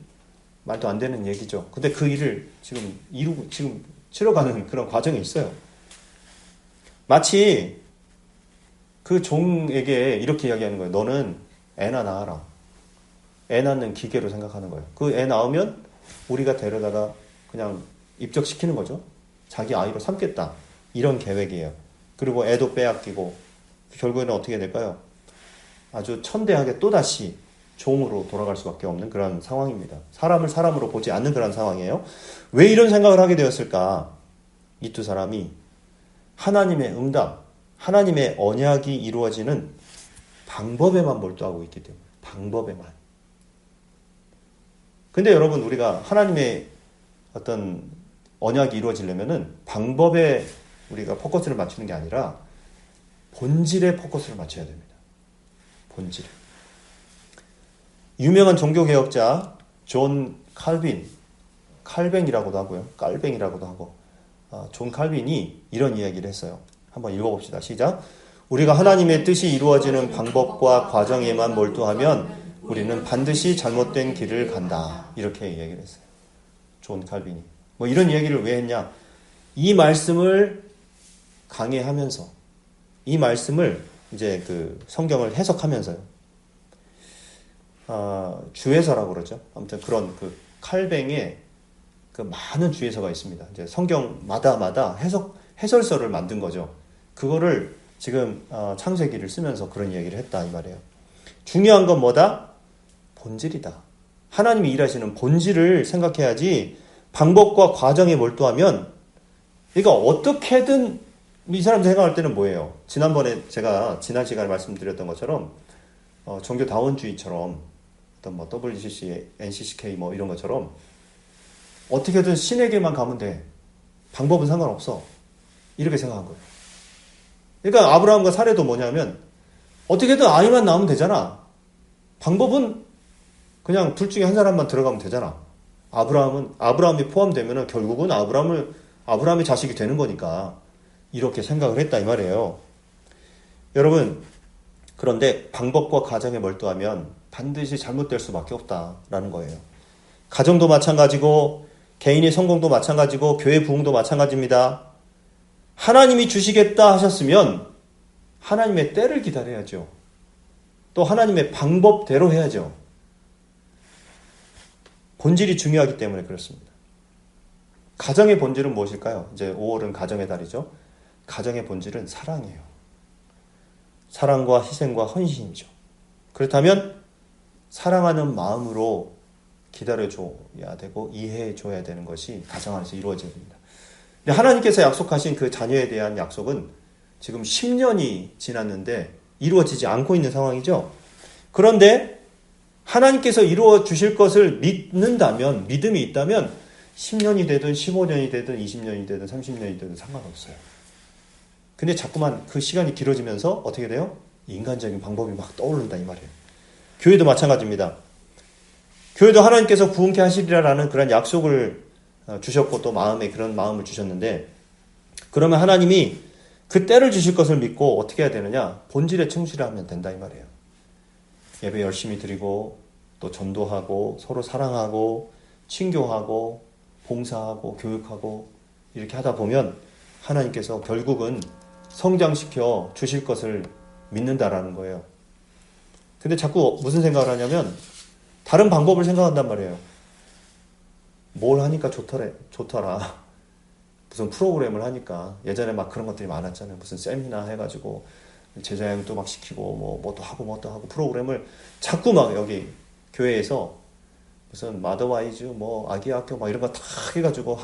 말도 안 되는 얘기죠. 근데 그 일을 지금 치러가는 그런 과정이 있어요. 마치 그 종에게 이렇게 이야기하는 거예요. 너는 애나 낳아라. 애 낳는 기계로 생각하는 거예요. 그 애 낳으면 우리가 데려다가 그냥 입적시키는 거죠. 자기 아이로 삼겠다. 이런 계획이에요. 그리고 애도 빼앗기고 결국에는 어떻게 될까요? 아주 천대하게 또다시 종으로 돌아갈 수밖에 없는 그런 상황입니다. 사람을 사람으로 보지 않는 그런 상황이에요. 왜 이런 생각을 하게 되었을까? 이 두 사람이 하나님의 응답, 하나님의 언약이 이루어지는 방법에만 몰두하고 있기 때문에 방법에만. 근데 여러분 우리가 하나님의 어떤 언약이 이루어지려면은 방법에 우리가 포커스를 맞추는 게 아니라 본질에 포커스를 맞춰야 됩니다. 본질. 유명한 종교개혁자 존 칼뱅이라고도 하고요. 깔뱅이라고도 하고 존 칼빈이 이런 이야기를 했어요. 한번 읽어봅시다. 시작. 우리가 하나님의 뜻이 이루어지는 방법과 과정에만 몰두하면 우리는 반드시 잘못된 길을 간다. 이렇게 이야기를 했어요. 존 칼빈이. 뭐 이런 이야기를 왜 했냐? 이 말씀을 강해하면서 이 말씀을 이제 그 성경을 해석하면서요. 주해서라고 그러죠. 아무튼 그런 그 칼뱅의 그 많은 주해서가 있습니다. 이제 성경마다 해설서를 만든 거죠. 그거를 지금 창세기를 쓰면서 그런 이야기를 했다 이 말이에요. 중요한 건 뭐다? 본질이다. 하나님이 일하시는 본질을 생각해야지 방법과 과정에 몰두하면 그러니까 어떻게든 이 사람 생각할 때는 뭐예요? 지난번에 제가 지난 시간에 말씀드렸던 것처럼 종교다원주의처럼 어떤 뭐 WCC, NCCK 뭐 이런 것처럼 어떻게든 신에게만 가면 돼. 방법은 상관없어. 이렇게 생각한 거예요. 그러니까 아브라함과 사례도 뭐냐면 어떻게든 아이만 낳으면 되잖아. 방법은 그냥 둘 중에 한 사람만 들어가면 되잖아. 아브라함이 포함되면 결국은 아브라함의 자식이 되는 거니까 이렇게 생각을 했다 이 말이에요. 여러분 그런데 방법과 과정에 몰두하면 반드시 잘못될 수밖에 없다라는 거예요. 가정도 마찬가지고 개인의 성공도 마찬가지고 교회 부흥도 마찬가지입니다. 하나님이 주시겠다 하셨으면 하나님의 때를 기다려야죠. 또 하나님의 방법대로 해야죠. 본질이 중요하기 때문에 그렇습니다. 가정의 본질은 무엇일까요? 이제 5월은 가정의 달이죠. 가정의 본질은 사랑이에요. 사랑과 희생과 헌신이죠. 그렇다면 사랑하는 마음으로 기다려줘야 되고 이해해줘야 되는 것이 가정 안에서 이루어져야 됩니다. 근데 하나님께서 약속하신 그 자녀에 대한 약속은 지금 10년이 지났는데 이루어지지 않고 있는 상황이죠. 그런데 하나님께서 이루어 주실 것을 믿는다면, 믿음이 있다면 10년이 되든 15년이 되든 20년이 되든 30년이 되든 상관없어요. 근데 자꾸만 그 시간이 길어지면서 어떻게 돼요? 인간적인 방법이 막 떠오른다 이 말이에요. 교회도 마찬가지입니다. 교회도 하나님께서 부흥케 하시리라라는 그런 약속을 주셨고 또 그런 마음을 주셨는데 그러면 하나님이 그 때를 주실 것을 믿고 어떻게 해야 되느냐? 본질에 충실하면 된다 이 말이에요. 예배 열심히 드리고 또 전도하고 서로 사랑하고 친교하고 봉사하고 교육하고 이렇게 하다 보면 하나님께서 결국은 성장시켜 주실 것을 믿는다라는 거예요. 근데 자꾸 무슨 생각을 하냐면 다른 방법을 생각한단 말이에요. 뭘 하니까 좋더라. 무슨 프로그램을 하니까 예전에 막 그런 것들이 많았잖아요. 무슨 세미나 해가지고 제자형도 막 시키고 뭐도 하고 프로그램을 자꾸 막 여기 교회에서 무슨 마더와이즈 뭐 아기 학교 막 이런 거 다 해가지고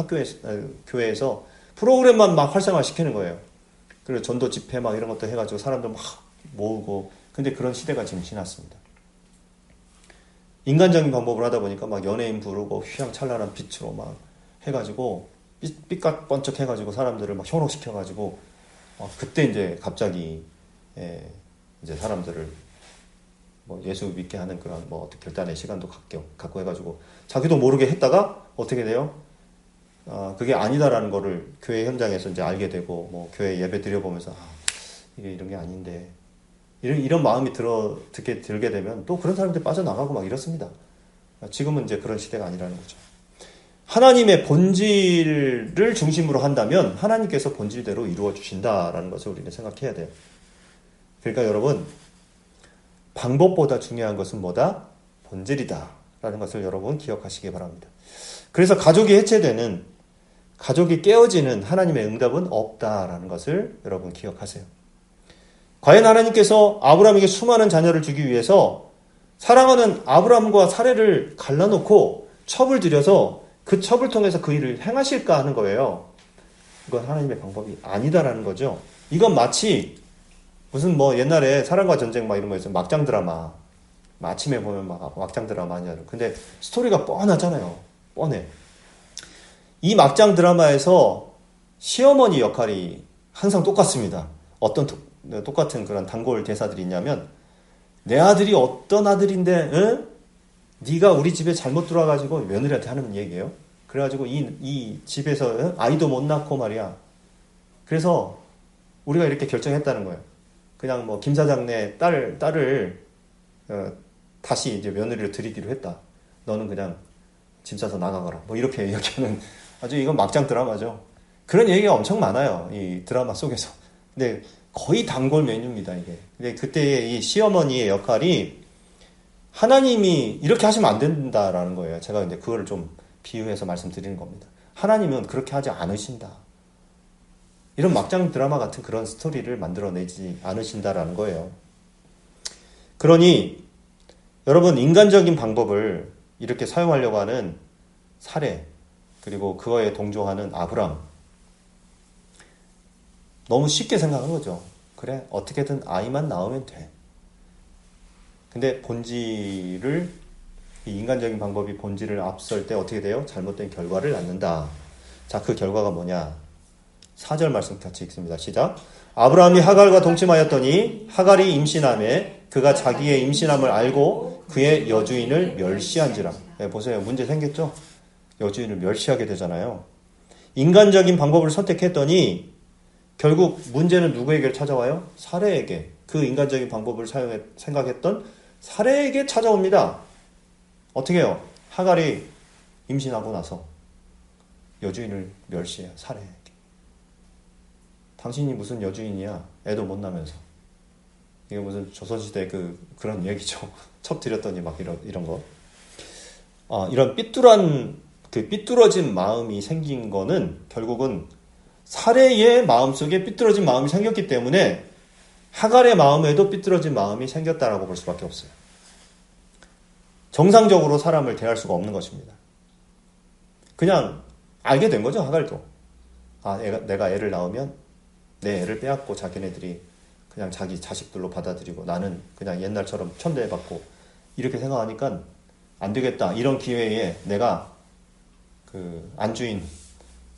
교회에서 프로그램만 막 활성화 시키는 거예요. 그리고 전도 집회 막 이런 것도 해가지고 사람들 막 모으고 근데 그런 시대가 지금 지났습니다. 인간적인 방법을 하다 보니까 막 연예인 부르고 휘황찬란한 빛으로 막 해가지고 삐까 번쩍 해가지고 사람들을 막 현혹시켜가지고 그때 이제 갑자기 이제 사람들을 뭐 예수 믿게 하는 그런 뭐 어떻게 결단의 시간도 갖고 해가지고 자기도 모르게 했다가 어떻게 돼요? 그게 아니다라는 거를 교회 현장에서 이제 알게 되고 뭐 교회 예배 드려보면서 이게 이런 게 아닌데 이런 마음이 들게 되면 또 그런 사람들이 빠져나가고 막 이렇습니다. 지금은 이제 그런 시대가 아니라는 거죠. 하나님의 본질을 중심으로 한다면 하나님께서 본질대로 이루어 주신다라는 것을 우리는 생각해야 돼요. 그러니까 여러분, 방법보다 중요한 것은 뭐다? 본질이다 라는 것을 여러분 기억하시기 바랍니다. 그래서 가족이 해체되는, 가족이 깨어지는 하나님의 응답은 없다라는 것을 여러분 기억하세요. 과연 하나님께서 아브라함에게 수많은 자녀를 주기 위해서 사랑하는 아브라함과 사레를 갈라놓고 첩을 들여서 그 첩을 통해서 그 일을 행하실까 하는 거예요. 이건 하나님의 방법이 아니다라는 거죠. 이건 마치 무슨 뭐 옛날에 사랑과 전쟁 막 이런 거 있어요. 막장 드라마. 아침에 보면 막 막장 드라마 아니야. 근데 스토리가 뻔하잖아요. 뻔해. 이 막장 드라마에서 시어머니 역할이 항상 똑같습니다. 어떤 똑같은 그런 단골 대사들이 있냐면, 내 아들이 어떤 아들인데, 응? 네가 우리 집에 잘못 들어와가지고 며느리한테 하는 얘기예요. 그래가지고 이 집에서 응? 아이도 못 낳고 말이야. 그래서 우리가 이렇게 결정했다는 거예요. 그냥 뭐 김 사장네 딸을 다시 이제 며느리로 들이기로 했다. 너는 그냥 짐 싸서 나가거라. 뭐 이렇게 얘기하는, 아주 이건 막장 드라마죠. 그런 얘기가 엄청 많아요. 이 드라마 속에서. 근데 거의 단골 메뉴입니다, 이게. 근데 그때 이 시어머니의 역할이 하나님이 이렇게 하시면 안 된다라는 거예요. 제가 이제 그거를 좀 비유해서 말씀드리는 겁니다. 하나님은 그렇게 하지 않으신다. 이런 막장 드라마 같은 그런 스토리를 만들어내지 않으신다라는 거예요. 그러니 여러분, 인간적인 방법을 이렇게 사용하려고 하는 사레, 그리고 그거에 동조하는 아브람, 너무 쉽게 생각한 거죠. 그래, 어떻게든 아이만 낳으면 돼. 근데 본질을, 이 인간적인 방법이 본질을 앞설 때 어떻게 돼요? 잘못된 결과를 낳는다. 자, 그 결과가 뭐냐? 4절 말씀 같이 읽습니다. 시작. 아브라함이 하갈과 동침하였더니 하갈이 임신함에 그가 자기의 임신함을 알고 그의 여주인을 멸시한지라. 네, 보세요. 문제 생겼죠? 여주인을 멸시하게 되잖아요. 인간적인 방법을 선택했더니 결국 문제는 누구에게 찾아와요? 사레에게. 그 인간적인 방법을 생각했던 사레에게 찾아옵니다. 어떻게 해요? 하갈이 임신하고 나서 여주인을 멸시해요. 사레에게. 당신이 무슨 여주인이야? 애도 못 나면서. 이게 무슨 조선시대 그런 얘기죠. 첩 들였더니 막 이런 거. 이런 삐뚤어진 마음이 생긴 거는 결국은 사레의 마음속에 삐뚤어진 마음이 생겼기 때문에 하갈의 마음에도 삐뚤어진 마음이 생겼다라고 볼 수밖에 없어요. 정상적으로 사람을 대할 수가 없는 것입니다. 그냥 알게 된 거죠, 하갈도. 내가 애를 낳으면 내 애를 빼앗고 자기네들이 그냥 자기 자식들로 받아들이고 나는 그냥 옛날처럼 천대받고 이렇게 생각하니까 안 되겠다. 이런 기회에 내가 그 안주인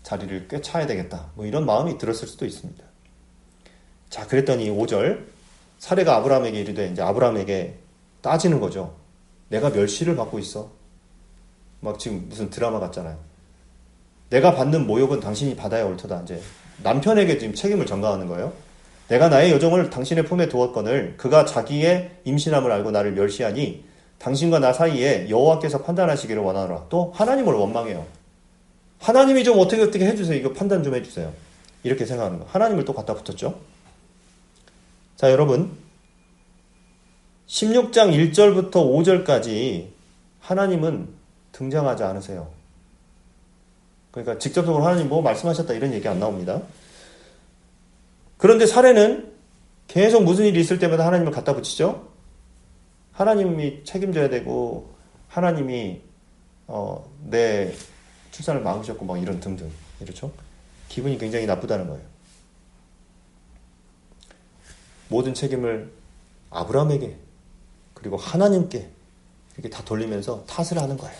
자리를 꿰차야 되겠다. 뭐 이런 마음이 들었을 수도 있습니다. 자, 그랬더니 5절 사레가 아브라함에게 이르되, 이제 아브라함에게 따지는 거죠. 내가 멸시를 받고 있어. 막 지금 무슨 드라마 같잖아요. 내가 받는 모욕은 당신이 받아야 옳도다. 이제 남편에게 지금 책임을 전가하는 거예요. 내가 나의 여종을 당신의 품에 두었거늘 그가 자기의 임신함을 알고 나를 멸시하니 당신과 나 사이에 여호와께서 판단하시기를 원하노라. 또 하나님을 원망해요. 하나님이 좀 어떻게 해주세요. 이거 판단 좀 해주세요. 이렇게 생각하는 거. 하나님을 또 갖다 붙였죠. 자, 여러분, 16장 1절부터 5절까지 하나님은 등장하지 않으세요. 그러니까 직접적으로 하나님 뭐 말씀하셨다 이런 얘기 안 나옵니다. 그런데 사례는 계속 무슨 일이 있을 때마다 하나님을 갖다 붙이죠. 하나님이 책임져야 되고 하나님이 내 출산을 막으셨고 막 이런 등등 이렇죠. 기분이 굉장히 나쁘다는 거예요. 모든 책임을 아브라함에게 그리고 하나님께 이렇게 다 돌리면서 탓을 하는 거예요.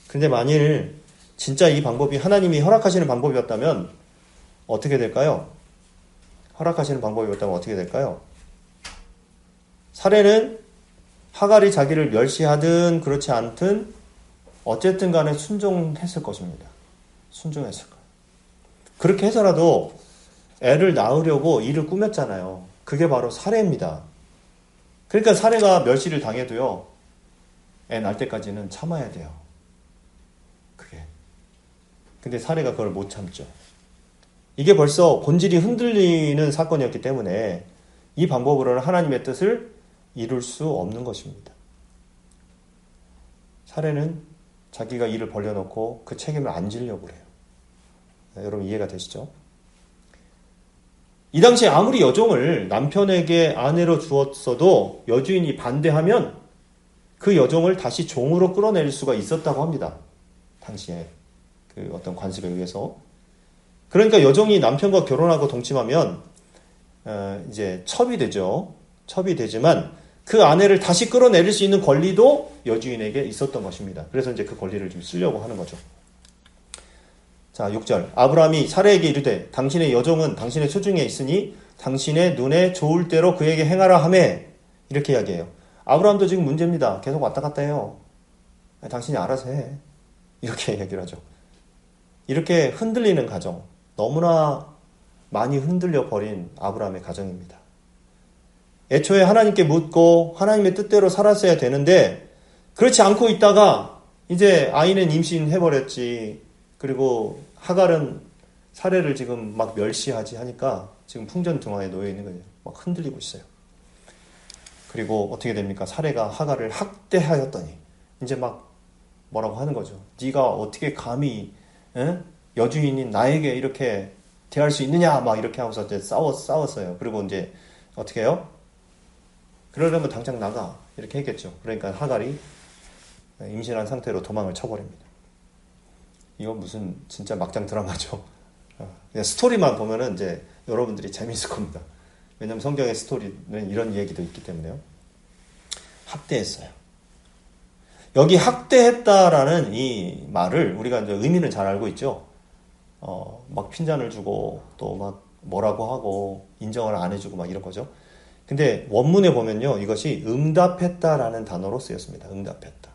그런데 만일 진짜 이 방법이 하나님이 허락하시는 방법이었다면 어떻게 될까요? 허락하시는 방법이었다면 어떻게 될까요? 사례는 하갈이 자기를 멸시하든 그렇지 않든 어쨌든 간에 순종했을 것입니다. 순종했을 거예요. 그렇게 해서라도 애를 낳으려고 일을 꾸몄잖아요. 그게 바로 사례입니다. 그러니까 사례가 멸시를 당해도요, 애 낳을 때까지는 참아야 돼요. 그게. 근데 사례가 그걸 못 참죠. 이게 벌써 본질이 흔들리는 사건이었기 때문에 이 방법으로는 하나님의 뜻을 이룰 수 없는 것입니다. 사례는 자기가 일을 벌려놓고 그 책임을 안 지려고 그래요. 여러분 이해가 되시죠? 이 당시에 아무리 여종을 남편에게 아내로 주었어도 여주인이 반대하면 그 여종을 다시 종으로 끌어낼 수가 있었다고 합니다. 당시에 그 어떤 관습에 의해서. 그러니까 여종이 남편과 결혼하고 동침하면 이제 첩이 되죠. 첩이 되지만 그 아내를 다시 끌어내릴 수 있는 권리도 여주인에게 있었던 것입니다. 그래서 이제 그 권리를 좀 쓰려고 하는 거죠. 자, 6절. 아브라함이 사레에게 이르되 당신의 여종은 당신의 소중에 있으니 당신의 눈에 좋을 대로 그에게 행하라 하매, 이렇게 이야기해요. 아브라함도 지금 문제입니다. 계속 왔다 갔다 해요. 당신이 알아서 해. 이렇게 얘기를 하죠. 이렇게 흔들리는 가정, 너무나 많이 흔들려 버린 아브라함의 가정입니다. 애초에 하나님께 묻고 하나님의 뜻대로 살았어야 되는데 그렇지 않고 있다가 이제 아이는 임신해버렸지. 그리고 하갈은 사례를 지금 막 멸시하지 하니까 지금 풍전등화에 놓여 있는 거예요. 막 흔들리고 있어요. 그리고 어떻게 됩니까? 사례가 하갈을 학대하였더니 이제 막 뭐라고 하는 거죠. 네가 어떻게 감히 여주인인 나에게 이렇게 대할 수 있느냐? 막 이렇게 하면서 이제 싸웠어요. 그리고 이제 어떻게 해요? 그러려면 당장 나가 이렇게 했겠죠. 그러니까 하갈이 임신한 상태로 도망을 쳐버립니다. 이건 무슨 진짜 막장 드라마죠. 그냥 스토리만 보면은 이제 여러분들이 재미있을 겁니다. 왜냐하면 성경의 스토리는 이런 얘기도 있기 때문에요. 학대했어요. 여기 학대했다라는 이 말을 우리가 이제 의미는 잘 알고 있죠. 막 핀잔을 주고 또 막 뭐라고 하고 인정을 안 해주고 막 이런 거죠. 근데 원문에 보면요, 이것이 응답했다라는 단어로 쓰였습니다. 응답했다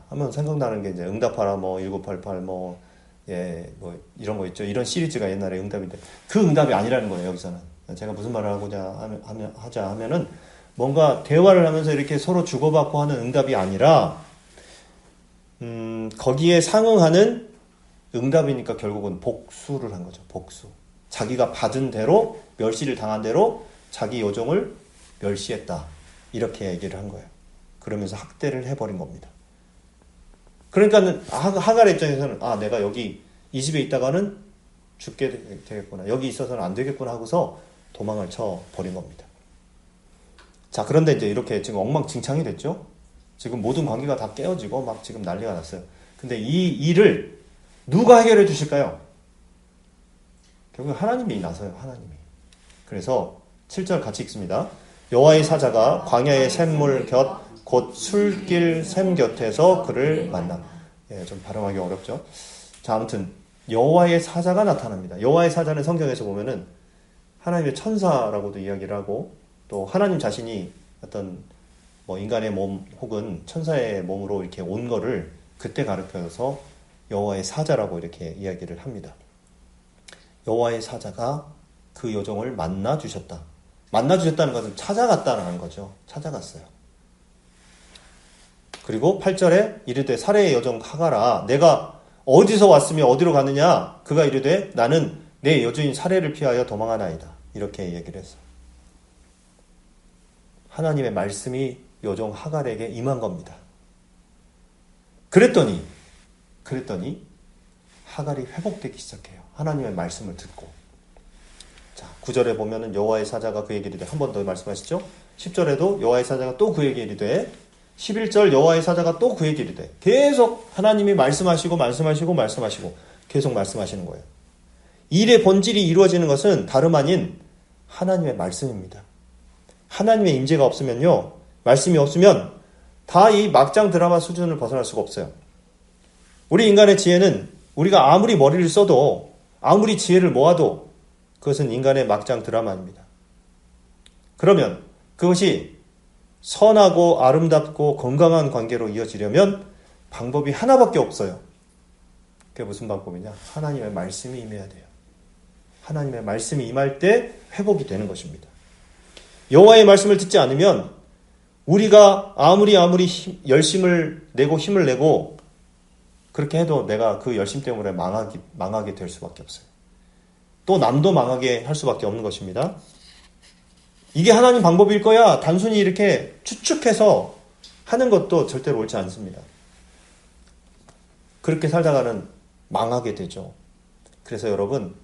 하면 생각나는 게 이제 응답하라 뭐 1988 뭐 이런 거 있죠. 이런 시리즈가 옛날에 응답인데 그 응답이 아니라는 거예요. 여기서는 제가 무슨 말을 하자 하면은 뭔가 대화를 하면서 이렇게 서로 주고받고 하는 응답이 아니라 거기에 상응하는 응답이니까 결국은 복수를 한 거죠. 복수. 자기가 받은 대로 멸시를 당한 대로 자기 여종을 멸시했다. 이렇게 얘기를 한 거예요. 그러면서 학대를 해버린 겁니다. 그러니까 하갈의 입장에서는 내가 여기 이 집에 있다가는 죽게 되겠구나. 여기 있어서는 안 되겠구나 하고서 도망을 쳐버린 겁니다. 자, 그런데 이제 이렇게 지금 엉망진창이 됐죠. 지금 모든 관계가 다 깨어지고 막 지금 난리가 났어요. 근데 이 일을 누가 해결해 주실까요? 결국 하나님이 나서요. 하나님이. 그래서 7절 같이 읽습니다. 여호와의 사자가 광야의 샘물 곁 곧 술길 샘 곁에서 그를 만나. 좀 발음하기 어렵죠. 자, 아무튼 여호와의 사자가 나타납니다. 여호와의 사자는 성경에서 보면은 하나님의 천사라고도 이야기를 하고 또 하나님 자신이 어떤 뭐 인간의 몸 혹은 천사의 몸으로 이렇게 온 거를 그때 가르쳐서 여호와의 사자라고 이렇게 이야기를 합니다. 여호와의 사자가 그 여종을 만나 주셨다. 만나 주셨다는 것은 찾아갔다는 거죠. 찾아갔어요. 그리고 8절에 이르되 사레의 여종 하갈아 내가 어디서 왔으며 어디로 가느냐? 그가 이르되 나는 내 여주인 사레를 피하여 도망하나이다. 이렇게 얘기를 했어요. 하나님의 말씀이 여종 하갈에게 임한 겁니다. 그랬더니 하갈이 회복되기 시작해요. 하나님의 말씀을 듣고. 자, 9절에 보면은 여호와의 사자가 그에게 이르되 한 번 더 말씀하시죠. 10절에도 여호와의 사자가 또 그에게 이르되 11절 여호와의 사자가 또 그에게 이르되 계속 하나님이 말씀하시고 계속 말씀하시는 거예요. 일의 본질이 이루어지는 것은 다름 아닌 하나님의 말씀입니다. 하나님의 임재가 없으면요, 말씀이 없으면 다 이 막장 드라마 수준을 벗어날 수가 없어요. 우리 인간의 지혜는 우리가 아무리 머리를 써도 아무리 지혜를 모아도 그것은 인간의 막장 드라마입니다. 그러면 그것이 선하고 아름답고 건강한 관계로 이어지려면 방법이 하나밖에 없어요. 그게 무슨 방법이냐? 하나님의 말씀이 임해야 돼요. 하나님의 말씀이 임할 때 회복이 되는 것입니다. 여호와의 말씀을 듣지 않으면 우리가 아무리 열심을 내고 힘을 내고 그렇게 해도 내가 그 열심 때문에 망하게 될 수밖에 없어요. 또 남도 망하게 할 수밖에 없는 것입니다. 이게 하나님 방법일 거야. 단순히 이렇게 추측해서 하는 것도 절대로 옳지 않습니다. 그렇게 살다가는 망하게 되죠. 그래서 여러분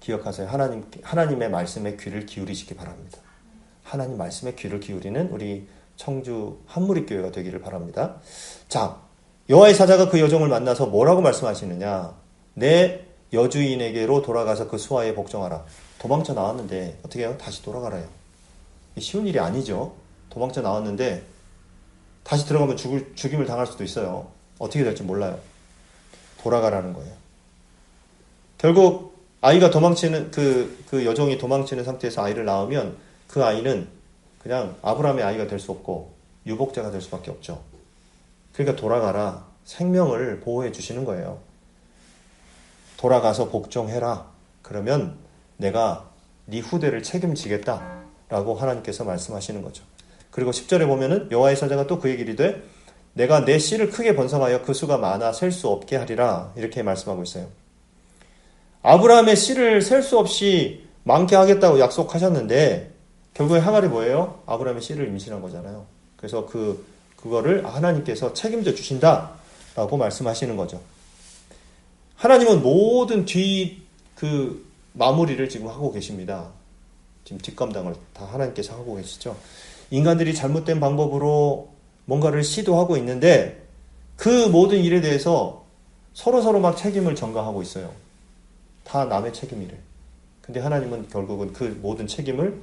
기억하세요. 하나님의 말씀에 귀를 기울이시기 바랍니다. 하나님 말씀에 귀를 기울이는 우리 청주 한무리교회가 되기를 바랍니다. 자, 여호와의 사자가 그 여종을 만나서 뭐라고 말씀하시느냐. 내 여주인에게로 돌아가서 그 수하에 복종하라. 도망쳐 나왔는데 어떻게 해요? 다시 돌아가라요. 쉬운 일이 아니죠. 도망쳐 나왔는데 다시 들어가면 죽임을 당할 수도 있어요. 어떻게 될지 몰라요. 돌아가라는 거예요. 결국 아이가 도망치는 그 여종이 도망치는 상태에서 아이를 낳으면 그 아이는 그냥 아브라함의 아이가 될 수 없고 유복자가 될 수밖에 없죠. 그러니까 돌아가라. 생명을 보호해 주시는 거예요. 돌아가서 복종해라. 그러면 내가 네 후대를 책임지겠다. 라고 하나님께서 말씀하시는 거죠. 그리고 10절에 보면은 여호와의 사자가 또 그에게 이르되 내가 내 씨를 크게 번성하여 그 수가 많아 셀 수 없게 하리라. 이렇게 말씀하고 있어요. 아브라함의 씨를 셀 수 없이 많게 하겠다고 약속하셨는데 결국에 하갈이 뭐예요? 아브라함의 씨를 임신한 거잖아요. 그래서 그거를 하나님께서 책임져 주신다라고 말씀하시는 거죠. 하나님은 모든 마무리를 지금 하고 계십니다. 지금 뒷감당을 다 하나님께서 하고 계시죠. 인간들이 잘못된 방법으로 뭔가를 시도하고 있는데 그 모든 일에 대해서 서로 막 책임을 전가하고 있어요. 다 남의 책임이래. 근데 하나님은 결국은 그 모든 책임을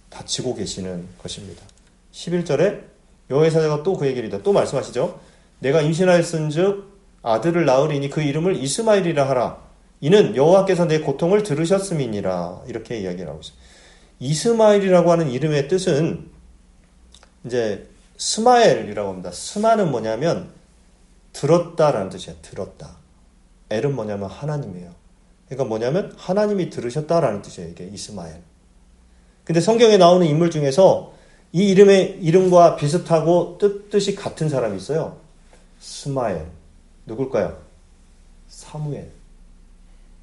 다 지고 계시는 것입니다. 11절에 여호와의 사자가 또 그에게 이르되 또 말씀하시죠. 내가 임신하였은즉 아들을 낳으리니 그 이름을 이스마엘이라 하라. 이는 여호와께서 내 고통을 들으셨음이니라. 이렇게 이야기를 하고 있어요. 이스마엘이라고 하는 이름의 뜻은 이제 스마엘이라고 합니다. 스마는 뭐냐면 들었다라는 뜻이에요. 들었다. 엘은 뭐냐면 하나님이에요. 그러니까 뭐냐면 하나님이 들으셨다라는 뜻이에요. 이게 이스마엘. 근데 성경에 나오는 인물 중에서 이 이름과 비슷하고 뜻이 같은 사람이 있어요. 스마엘. 누굴까요? 사무엘.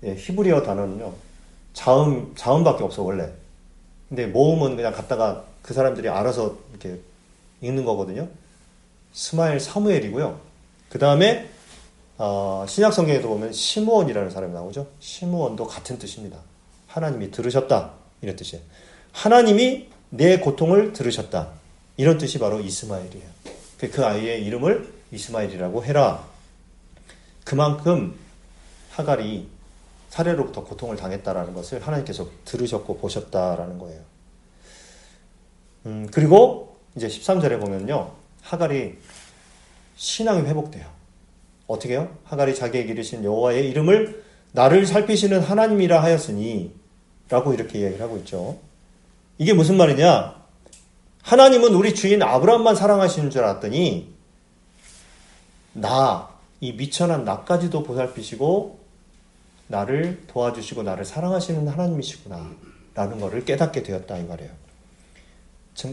예, 히브리어 단어는요. 자음밖에 없어 원래. 근데 모음은 그냥 갖다가 그 사람들이 알아서 이렇게 읽는 거거든요. 스마엘 사무엘이고요. 그 다음에 신약 성경에도 보면 시므온이라는 사람이 나오죠. 시므온도 같은 뜻입니다. 하나님이 들으셨다 이런 뜻이에요. 하나님이 내 고통을 들으셨다 이런 뜻이 바로 이스마엘이에요. 그 아이의 이름을 이스마엘이라고 해라. 그만큼 하갈이 사례로부터 고통을 당했다라는 것을 하나님께서 들으셨고 보셨다라는 거예요. 그리고 이제 13절에 보면요. 하갈이 신앙이 회복돼요. 어떻게 해요? 하갈이 자기에게 이르신 여호와의 이름을 나를 살피시는 하나님이라 하였으니 라고 이렇게 이야기를 하고 있죠. 이게 무슨 말이냐? 하나님은 우리 주인 아브라함만 사랑하시는 줄 알았더니 이 미천한 나까지도 보살피시고 나를 도와주시고 나를 사랑하시는 하나님이시구나 라는 것을 깨닫게 되었다 이 말이에요.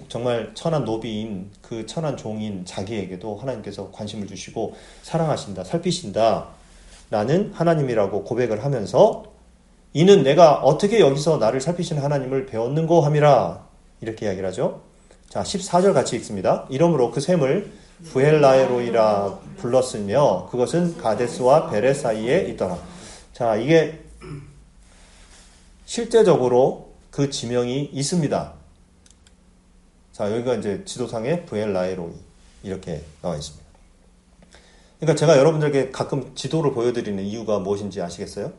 정말 천한 노비인 그 천한 종인 자기에게도 하나님께서 관심을 주시고 사랑하신다, 살피신다 라는 하나님이라고 고백을 하면서 이는 내가 어떻게 여기서 나를 살피시는 하나님을 배웠는고 함이라 이렇게 이야기를 하죠. 자, 14절 같이 읽습니다. 이러므로 그 샘을 부엘라에로이라 불렀으며 그것은 가데스와 베레 사이에 있더라. 자, 이게 실제적으로 그 지명이 있습니다. 자, 여기가 이제 지도상에 부엘라에로이 이렇게 나와 있습니다. 그러니까 제가 여러분들에게 가끔 지도를 보여드리는 이유가 무엇인지 아시겠어요?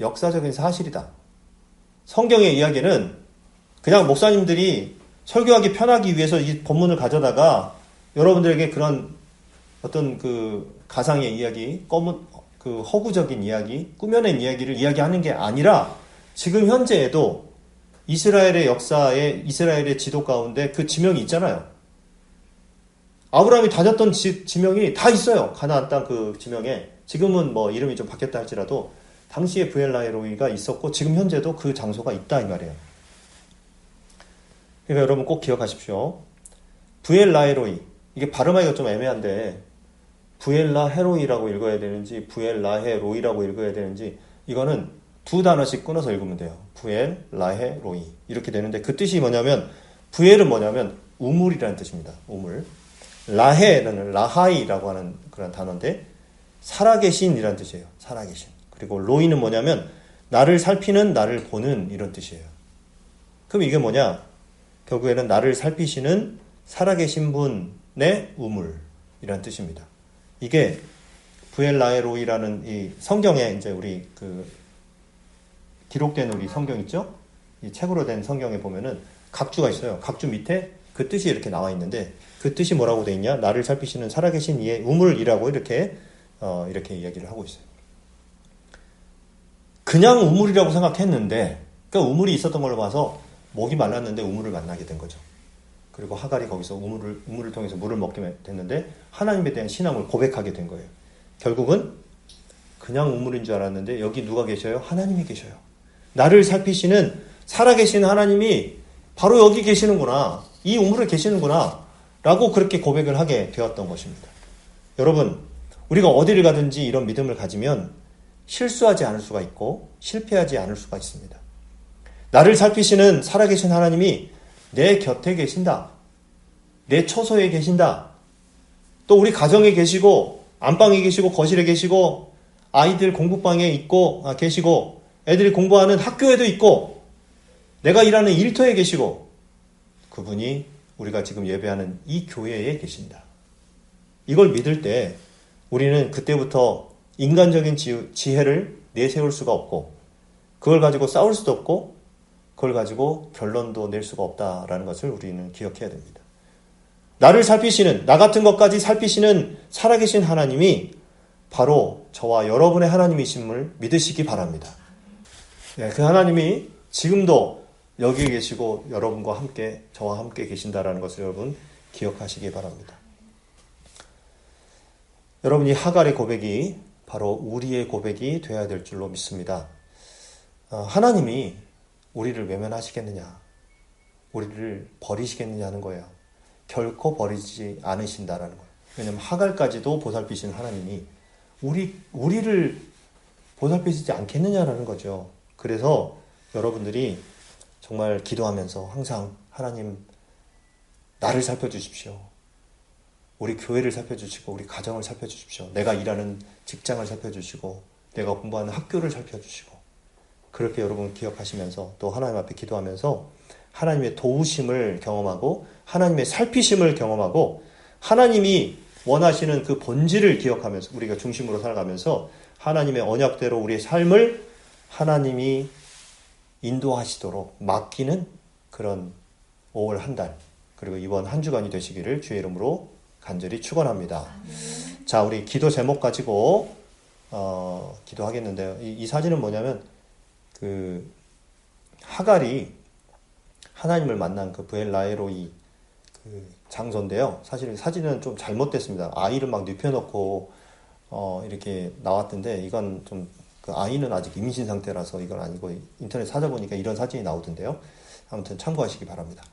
역사적인 사실이다. 성경의 이야기는 그냥 목사님들이 설교하기 편하기 위해서 이 본문을 가져다가 여러분들에게 그런 어떤 그 가상의 이야기, 그 허구적인 이야기, 꾸며낸 이야기를 이야기하는 게 아니라 지금 현재에도 이스라엘의 역사에 이스라엘의 지도 가운데 그 지명이 있잖아요. 아브라함이 다녔던 지명이 다 있어요. 가나안 땅 그 지명에. 지금은 뭐 이름이 좀 바뀌었다 할지라도 당시에 부엘라에로이가 있었고 지금 현재도 그 장소가 있다 이 말이에요. 그러니까 여러분 꼭 기억하십시오. 부엘라헤로이. 이게 발음하기가 좀 애매한데 부엘라헤로이라고 읽어야 되는지 부엘라헤로이라고 읽어야 되는지 이거는 두 단어씩 끊어서 읽으면 돼요. 부엘라헤로이 이렇게 되는데 그 뜻이 뭐냐면 부엘은 뭐냐면 우물이라는 뜻입니다. 우물. 라헤는 라하이라고 하는 그런 단어인데 살아계신이라는 뜻이에요. 살아계신. 그리고 로이는 뭐냐면 나를 살피는 나를 보는 이런 뜻이에요. 그럼 이게 뭐냐? 결국에는 나를 살피시는 살아계신 분의 우물이라는 뜻입니다. 이게 부엘라헤로이라는 이 성경에 이제 우리 그 기록된 우리 성경 있죠? 이 책으로 된 성경에 보면은 각주가 있어요. 각주 밑에 그 뜻이 이렇게 나와 있는데 그 뜻이 뭐라고 돼 있냐? 나를 살피시는 살아계신 이의 우물이라고 이렇게 이야기를 하고 있어요. 그냥 우물이라고 생각했는데 그러니까 우물이 있었던 걸로 봐서 목이 말랐는데 우물을 만나게 된 거죠. 그리고 하갈이 거기서 우물을 통해서 물을 먹게 됐는데 하나님에 대한 신앙을 고백하게 된 거예요. 결국은 그냥 우물인 줄 알았는데 여기 누가 계셔요? 하나님이 계셔요. 나를 살피시는 살아계신 하나님이 바로 여기 계시는구나. 이 우물에 계시는구나. 라고 그렇게 고백을 하게 되었던 것입니다. 여러분, 우리가 어디를 가든지 이런 믿음을 가지면 실수하지 않을 수가 있고 실패하지 않을 수가 있습니다. 나를 살피시는 살아계신 하나님이 내 곁에 계신다. 내 처소에 계신다. 또 우리 가정에 계시고 안방에 계시고 거실에 계시고 아이들 공부방에 계시고 애들이 공부하는 학교에도 있고 내가 일하는 일터에 계시고 그분이 우리가 지금 예배하는 이 교회에 계신다. 이걸 믿을 때 우리는 그때부터 인간적인 지혜를 내세울 수가 없고 그걸 가지고 싸울 수도 없고 그걸 가지고 결론도 낼 수가 없다라는 것을 우리는 기억해야 됩니다. 나를 살피시는, 나 같은 것까지 살피시는 살아계신 하나님이 바로 저와 여러분의 하나님이심을 믿으시기 바랍니다. 네, 그 하나님이 지금도 여기에 계시고 여러분과 함께, 저와 함께 계신다라는 것을 여러분 기억하시기 바랍니다. 여러분, 이 하갈의 고백이 바로 우리의 고백이 되어야 될 줄로 믿습니다. 하나님이 우리를 외면하시겠느냐, 우리를 버리시겠느냐는 거예요. 결코 버리지 않으신다라는 거예요. 왜냐하면 하갈까지도 보살피신 하나님이 우리를 보살피시지 않겠느냐라는 거죠. 그래서 여러분들이 정말 기도하면서 항상 하나님 나를 살펴주십시오. 우리 교회를 살펴주시고 우리 가정을 살펴주십시오. 내가 일하는 직장을 살펴주시고 내가 공부하는 학교를 살펴주시고 그렇게 여러분 기억하시면서 또 하나님 앞에 기도하면서 하나님의 도우심을 경험하고 하나님의 살피심을 경험하고 하나님이 원하시는 그 본질을 기억하면서 우리가 중심으로 살아가면서 하나님의 언약대로 우리의 삶을 하나님이 인도하시도록 맡기는 그런 5월 한 달 그리고 이번 한 주간이 되시기를 주의 이름으로 간절히 축원합니다. 자, 우리 기도 제목 가지고 기도하겠는데요. 이 사진은 뭐냐면 그 하갈이 하나님을 만난 그 부엘라헤로이 그 장소인데요. 사실 사진은 좀 잘못됐습니다. 아이를 막 눕혀놓고 이렇게 나왔던데 이건 좀 그 아이는 아직 임신 상태라서 이건 아니고 인터넷 찾아보니까 이런 사진이 나오던데요. 아무튼 참고하시기 바랍니다.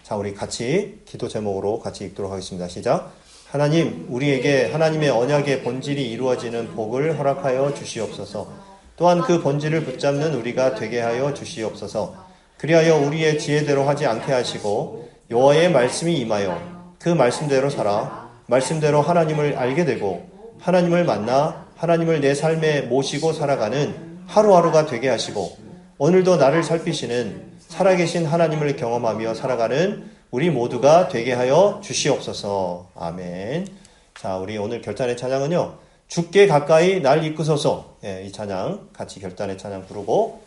자, 우리 같이 기도 제목으로 같이 읽도록 하겠습니다. 시작. 하나님, 우리에게 하나님의 언약의 본질이 이루어지는 복을 허락하여 주시옵소서. 또한 그 본질을 붙잡는 우리가 되게 하여 주시옵소서. 그리하여 우리의 지혜대로 하지 않게 하시고 여호와의 말씀이 임하여 그 말씀대로 살아 말씀대로 하나님을 알게 되고 하나님을 만나 하나님을 내 삶에 모시고 살아가는 하루하루가 되게 하시고 오늘도 나를 살피시는 살아계신 하나님을 경험하며 살아가는 우리 모두가 되게 하여 주시옵소서. 아멘. 자, 우리 오늘 결단의 찬양은요, 주께 가까이 날 이끄소서. 이 찬양 같이 결단의 찬양 부르고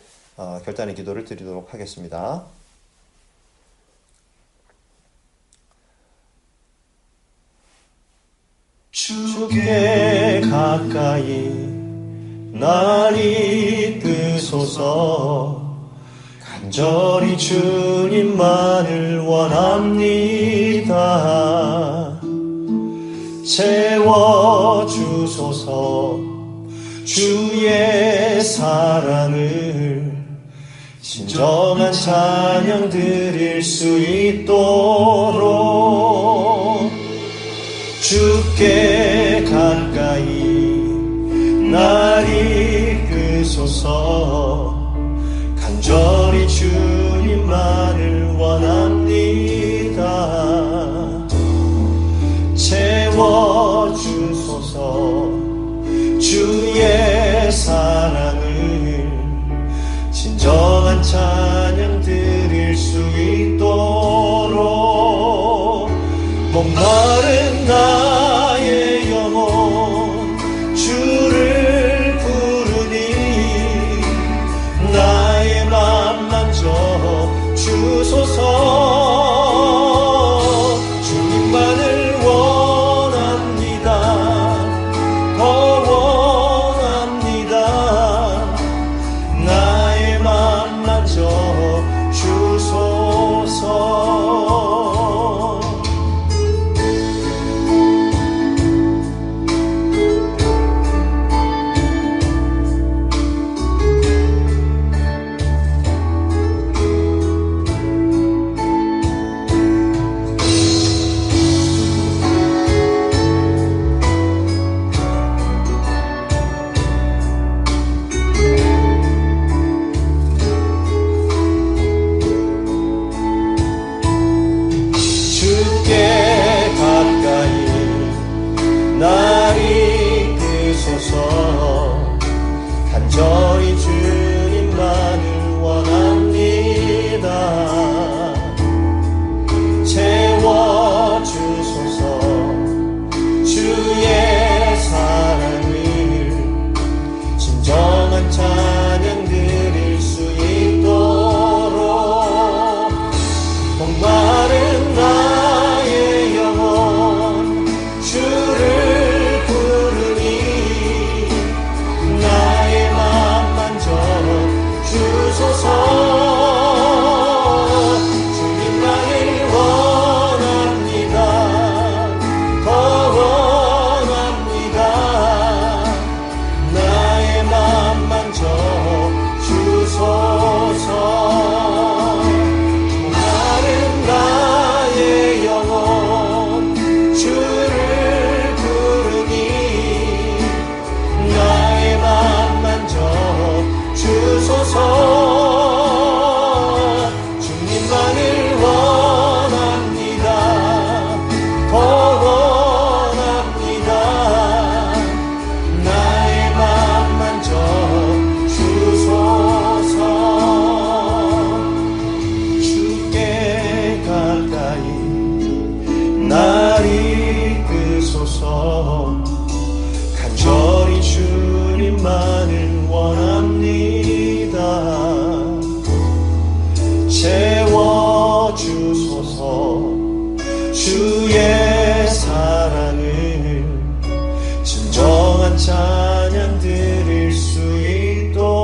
결단의 기도를 드리도록 하겠습니다. 주께 가까이 날 이끄소서. 간절히 주님만을 원합니다. 채워주소서. 주의 사랑을 진정한 찬양 드릴 수 있도록 주께 가까이 날 이끄소서. 간절히 주님만을 원합니다. 채워주소서. 주의 사랑을 진정한 찬양 드릴 수 있도록 목마른 나의 영혼 주를 부르니 나의 맘 만져 주소서. 주님만을 원합니다. 더 원합니다. 나의 맘 만져 주소서. 주께 가까이 날 이끄소서. 간절히 주님만을 원합니다. 채워주소서. 주의 사랑을 진정한 찬양 드릴 수 있도록 목마른 나의 영혼 주를 부르니 나의 맘 만져 주소서. 주님만을 원합니다. 더 원합니다. 나의 맘 만져 주소서. 나의 영혼 주를 부르니 나의 맘 만져 주소서. 주님만을 원합니다. 더 원합니다. 나의 맘 만져 주소서. 주께 가까이 날 이끄소서. 간절히 주님만을 원합니다. 채워주소서. 주의 사랑을 진정한 찬양 드릴 수 있도록.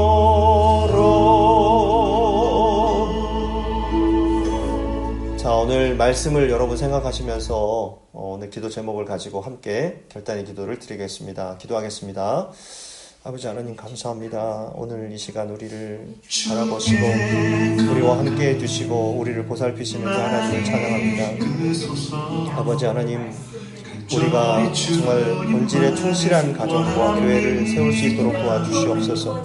자, 오늘 말씀을 여러분 생각하시면서 오늘 기도 제목을 가지고 함께 결단의 기도를 드리겠습니다. 기도하겠습니다. 아버지 하나님 감사합니다. 오늘 이 시간 우리를 바라보시고 우리와 함께 해주시고 우리를 보살피시는 그 하나님을 찬양합니다. 아버지 하나님, 우리가 정말 본질에 충실한 가정과 교회를 세울 수 있도록 도와주시옵소서.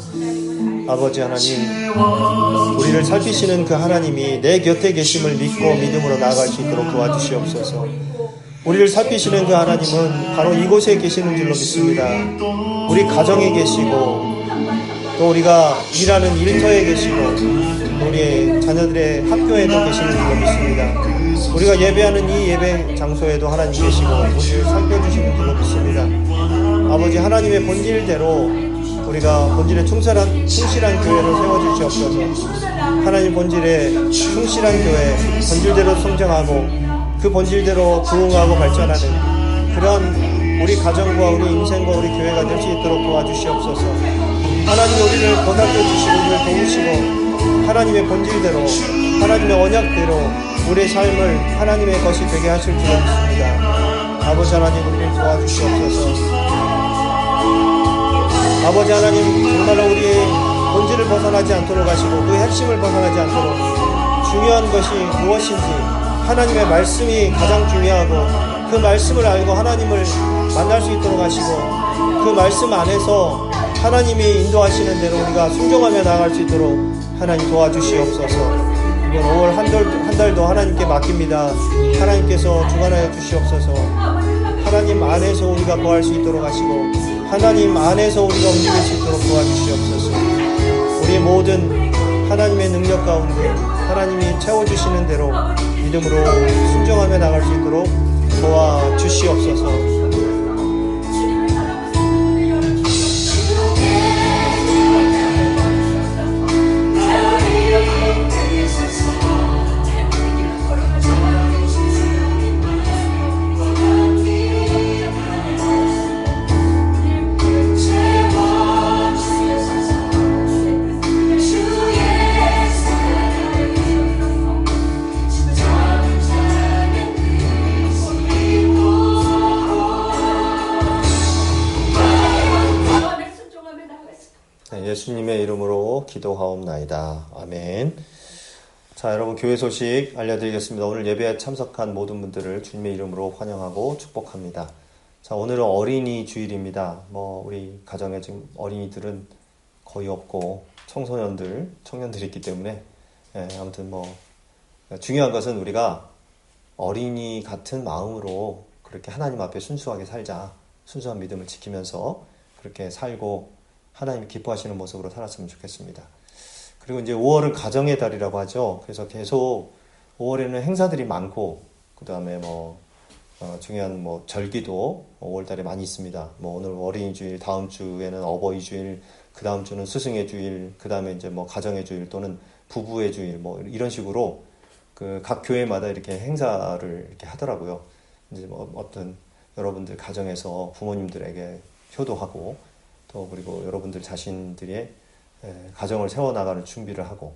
아버지 하나님, 우리를 살피시는 그 하나님이 내 곁에 계심을 믿고 믿음으로 나아갈 수 있도록 도와주시옵소서. 우리를 살피시는 그 하나님은 바로 이곳에 계시는 줄로 믿습니다. 우리 가정에 계시고 또 우리가 일하는 일터에 계시고 우리의 자녀들의 학교에도 계시는 줄로 믿습니다. 우리가 예배하는 이 예배 장소에도 하나님 계시고 우리를 살펴주시는 줄로 믿습니다. 아버지 하나님의 본질대로 우리가 본질에 충실한 교회를 세워주시옵소서. 하나님 본질에 충실한 교회, 본질대로 성장하고 그 본질대로 부흥하고 발전하는 그런 우리 가정과 우리 인생과 우리 교회가 될 수 있도록 도와주시옵소서. 하나님이 우리를 보살펴주시고 우리를 도우시고 하나님의 본질대로 하나님의 언약대로 우리의 삶을 하나님의 것이 되게 하실 줄 믿습니다. 아버지 하나님, 우리를 도와주시옵소서. 아버지 하나님, 정말로 우리의 본질을 벗어나지 않도록 하시고 그 핵심을 벗어나지 않도록 중요한 것이 무엇인지 하나님의 말씀이 가장 중요하고 그 말씀을 알고 하나님을 만날 수 있도록 하시고 그 말씀 안에서 하나님이 인도하시는 대로 우리가 순종하며 나아갈 수 있도록 하나님 도와주시옵소서. 이번 5월 한 달도 하나님께 맡깁니다. 하나님께서 주관하여 주시옵소서. 하나님 안에서 우리가 거할 수 있도록 하시고 하나님 안에서 우리가 움직일 수 있도록 도와주시옵소서. 우리의 모든 하나님의 능력 가운데 하나님이 채워주시는 대로 믿음으로 순종하며 나갈 수 있도록 도와주시옵소서. 예수님의 이름으로 기도하옵나이다. 아멘. 자, 여러분 교회 소식 알려드리겠습니다. 오늘 예배에 참석한 모든 분들을 주님의 이름으로 환영하고 축복합니다. 자, 오늘은 어린이 주일입니다. 우리 가정에 지금 어린이들은 거의 없고 청소년들, 청년들이 있기 때문에 아무튼 중요한 것은 우리가 어린이 같은 마음으로 그렇게 하나님 앞에 순수하게 살자. 순수한 믿음을 지키면서 그렇게 살고 하나님이 기뻐하시는 모습으로 살았으면 좋겠습니다. 그리고 이제 5월은 가정의 달이라고 하죠. 그래서 계속 5월에는 행사들이 많고, 그 다음에 중요한 절기도 5월 달에 많이 있습니다. 오늘 어린이 주일, 다음 주에는 어버이 주일, 그 다음 주는 스승의 주일, 그 다음에 이제 가정의 주일 또는 부부의 주일, 이런 식으로 각 교회마다 이렇게 행사를 이렇게 하더라고요. 이제 어떤 여러분들 가정에서 부모님들에게 효도하고, 또 그리고 여러분들 자신들의 가정을 세워나가는 준비를 하고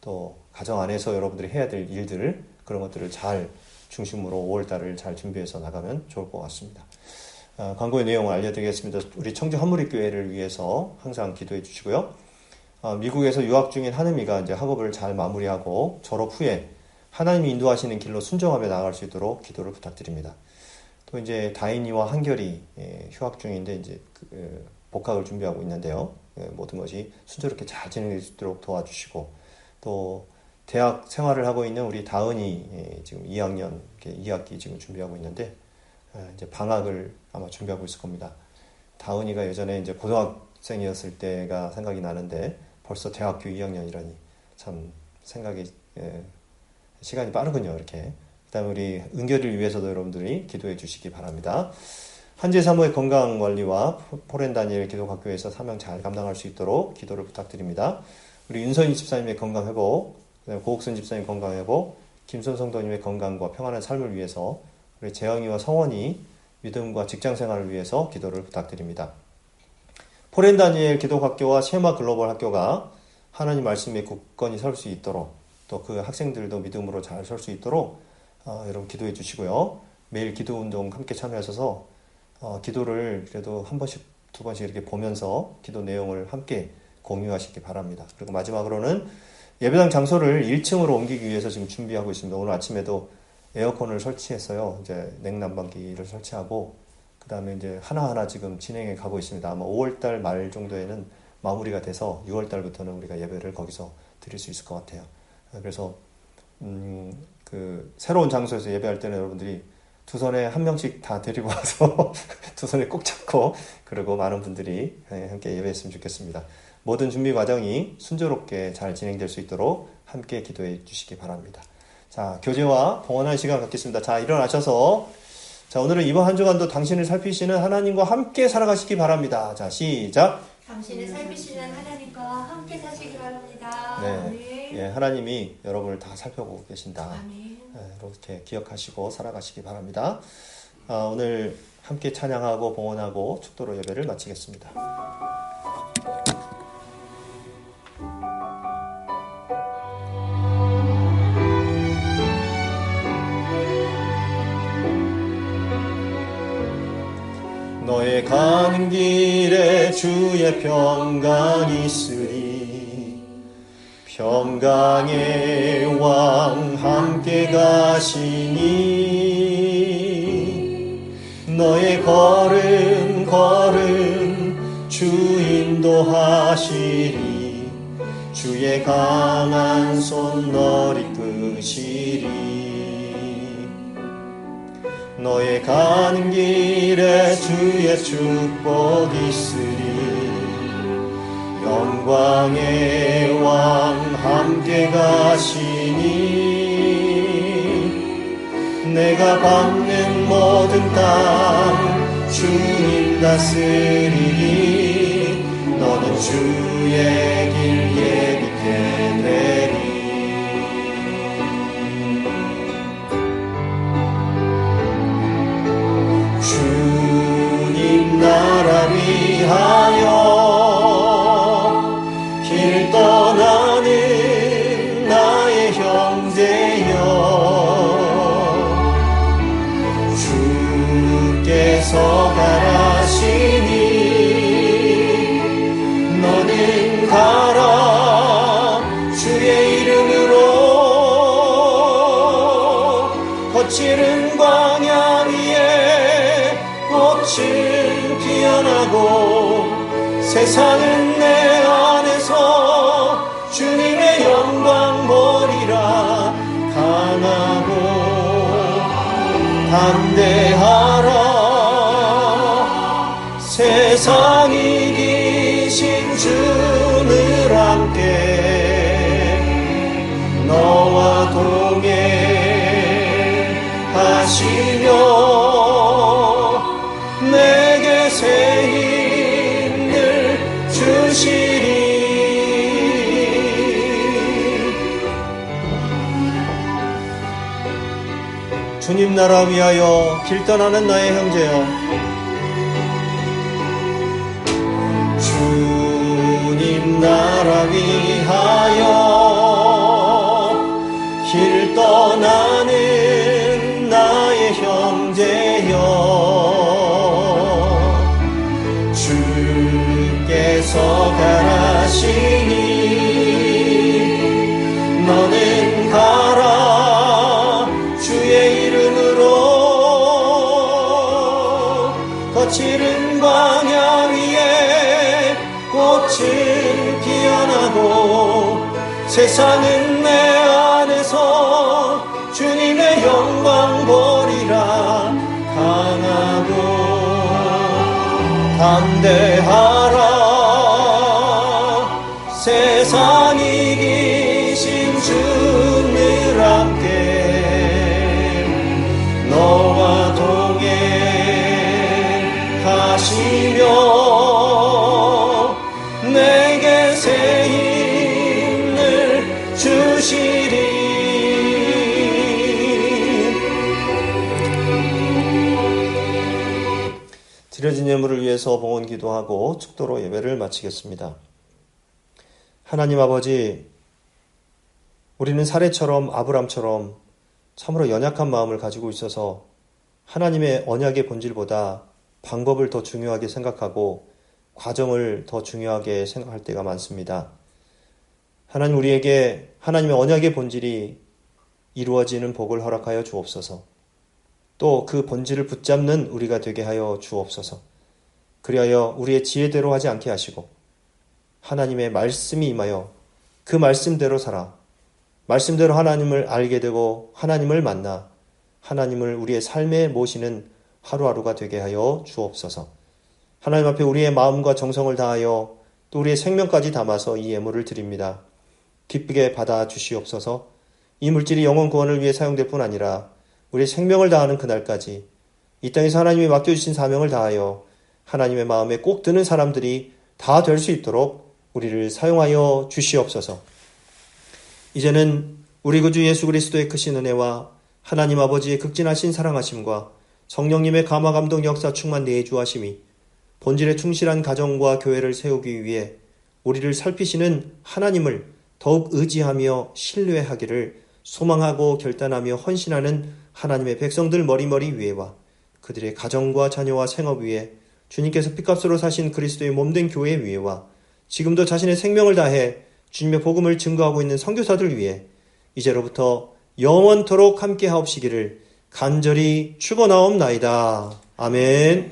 또 가정 안에서 여러분들이 해야 될 일들 그런 것들을 잘 중심으로 5월달을 잘 준비해서 나가면 좋을 것 같습니다. 광고의 내용을 알려드리겠습니다. 우리 청주 한무리교회를 위해서 항상 기도해 주시고요. 미국에서 유학 중인 한음이가 이제 학업을 잘 마무리하고 졸업 후에 하나님이 인도하시는 길로 순종하며 나아갈 수 있도록 기도를 부탁드립니다. 또 이제 다인이와 한결이 휴학 중인데 이제 복학을 준비하고 있는데요. 모든 것이 순조롭게 잘 진행될 수 있도록 도와주시고 또 대학 생활을 하고 있는 우리 다은이 지금 2학년 2학기 지금 준비하고 있는데 이제 방학을 아마 준비하고 있을 겁니다. 다은이가 예전에 이제 고등학생이었을 때가 생각이 나는데 벌써 대학교 2학년이라니 참 생각이 시간이 빠르군요. 이렇게. 그다음에 우리 은결이를 위해서도 여러분들이 기도해 주시기 바랍니다. 한재 사모의 건강관리와 포렌 다니엘 기도학교에서 사명 잘 감당할 수 있도록 기도를 부탁드립니다. 우리 윤선희 집사님의 건강회복, 고옥순 집사님 건강회복, 김선 성도님의 건강과 평안한 삶을 위해서 우리 재영이와 성원이 믿음과 직장생활을 위해서 기도를 부탁드립니다. 포렌 다니엘 기도학교와 쉐마 글로벌 학교가 하나님 말씀에 굳건히 설 수 있도록 또 그 학생들도 믿음으로 잘 설 수 있도록 여러분 기도해 주시고요. 매일 기도 운동 함께 참여하셔서 기도를 그래도 한 번씩 두 번씩 이렇게 보면서 기도 내용을 함께 공유하시기 바랍니다. 그리고 마지막으로는 예배당 장소를 1층으로 옮기기 위해서 지금 준비하고 있습니다. 오늘 아침에도 에어컨을 설치했어요. 이제 냉난방기를 설치하고 그 다음에 이제 하나하나 지금 진행해 가고 있습니다. 아마 5월달 말 정도에는 마무리가 돼서 6월달부터는 우리가 예배를 거기서 드릴 수 있을 것 같아요. 그래서 새로운 장소에서 예배할 때는 여러분들이 두 손에 한 명씩 다 데리고 와서 두 손에 꼭 잡고 그리고 많은 분들이 함께 예배했으면 좋겠습니다. 모든 준비 과정이 순조롭게 잘 진행될 수 있도록 함께 기도해 주시기 바랍니다. 자, 교제와 봉헌하는 시간 갖겠습니다. 자, 일어나셔서 자, 오늘은 이번 한 주간도 당신을 살피시는 하나님과 함께 살아가시기 바랍니다. 자, 시작. 당신을 살피시는 하나님과 함께 사시기 바랍니다. 네, 예, 하나님이 여러분을 다 살펴보고 계신다. 아멘. 이렇게 기억하시고 살아가시기 바랍니다. 오늘 함께 찬양하고 봉헌하고 축도로 예배를 마치겠습니다. 너의 가는 길에 주의 평강이 있으리 평강의 왕 함께 가시니 너의 걸음 걸음 주 인도하시리. 주의 강한 손 널 이끄시리. 너의 가는 길에 주의 축복 있으리. 영광의 왕 함께 가시니 내가 밟는 모든 땅 주님 다스리니 너는 주의 길 예비케 되리. 주님 나라 위하여 길 떠나는 나의 형제여, 주께서 가라시니 너는 가라. 주의 이름으로 거칠은 광야 위에 꽃은 피어나고 세상은 내 안에서 주님의 영광 보리라. 강하고 담대하라. 세상 이기신 주를 함께 너와 동행하시며 내게 새 힘을 주시리. 주님 나라 위하여 길 떠나는 나의 형제여, 주님 나라 위하여 길 떠나는 나의 형제여, 주께서 가라시니 너는 가라. 주의 이름으로 거칠은 광야 위에 꽃은 피어나고 세상은 내 안에서 주님의 영광 보리라. 강하고 담대하라. 세상 이기신 주를 함께 너와 동행하시며 내게 새 힘을 주시리. 드려진 예물을 위해서 봉헌 기도하고 축도로 예배를 마치겠습니다. 하나님 아버지, 우리는 사례처럼 아브람처럼 참으로 연약한 마음을 가지고 있어서 하나님의 언약의 본질보다 방법을 더 중요하게 생각하고 과정을 더 중요하게 생각할 때가 많습니다. 하나님, 우리에게 하나님의 언약의 본질이 이루어지는 복을 허락하여 주옵소서. 또 그 본질을 붙잡는 우리가 되게 하여 주옵소서. 그리하여 우리의 지혜대로 하지 않게 하시고 하나님의 말씀이 임하여 그 말씀대로 살아 말씀대로 하나님을 알게 되고 하나님을 만나 하나님을 우리의 삶에 모시는 하루하루가 되게 하여 주옵소서. 하나님 앞에 우리의 마음과 정성을 다하여 또 우리의 생명까지 담아서 이 예물을 드립니다. 기쁘게 받아 주시옵소서. 이 물질이 영혼 구원을 위해 사용될 뿐 아니라 우리의 생명을 다하는 그날까지 이 땅에서 하나님이 맡겨주신 사명을 다하여 하나님의 마음에 꼭 드는 사람들이 다 될 수 있도록 우리를 사용하여 주시옵소서. 이제는 우리 구주 예수 그리스도의 크신 은혜와 하나님 아버지의 극진하신 사랑하심과 성령님의 감화 감동 역사 충만 내주하심이 본질에 충실한 가정과 교회를 세우기 위해 우리를 살피시는 하나님을 더욱 의지하며 신뢰하기를 소망하고 결단하며 헌신하는 하나님의 백성들 머리머리 위에와 그들의 가정과 자녀와 생업 위에 주님께서 핏값으로 사신 그리스도의 몸된 교회 위에와 지금도 자신의 생명을 다해 주님의 복음을 증거하고 있는 선교사들 위해 이제로부터 영원토록 함께 하옵시기를 간절히 축원하옵나이다. 아멘.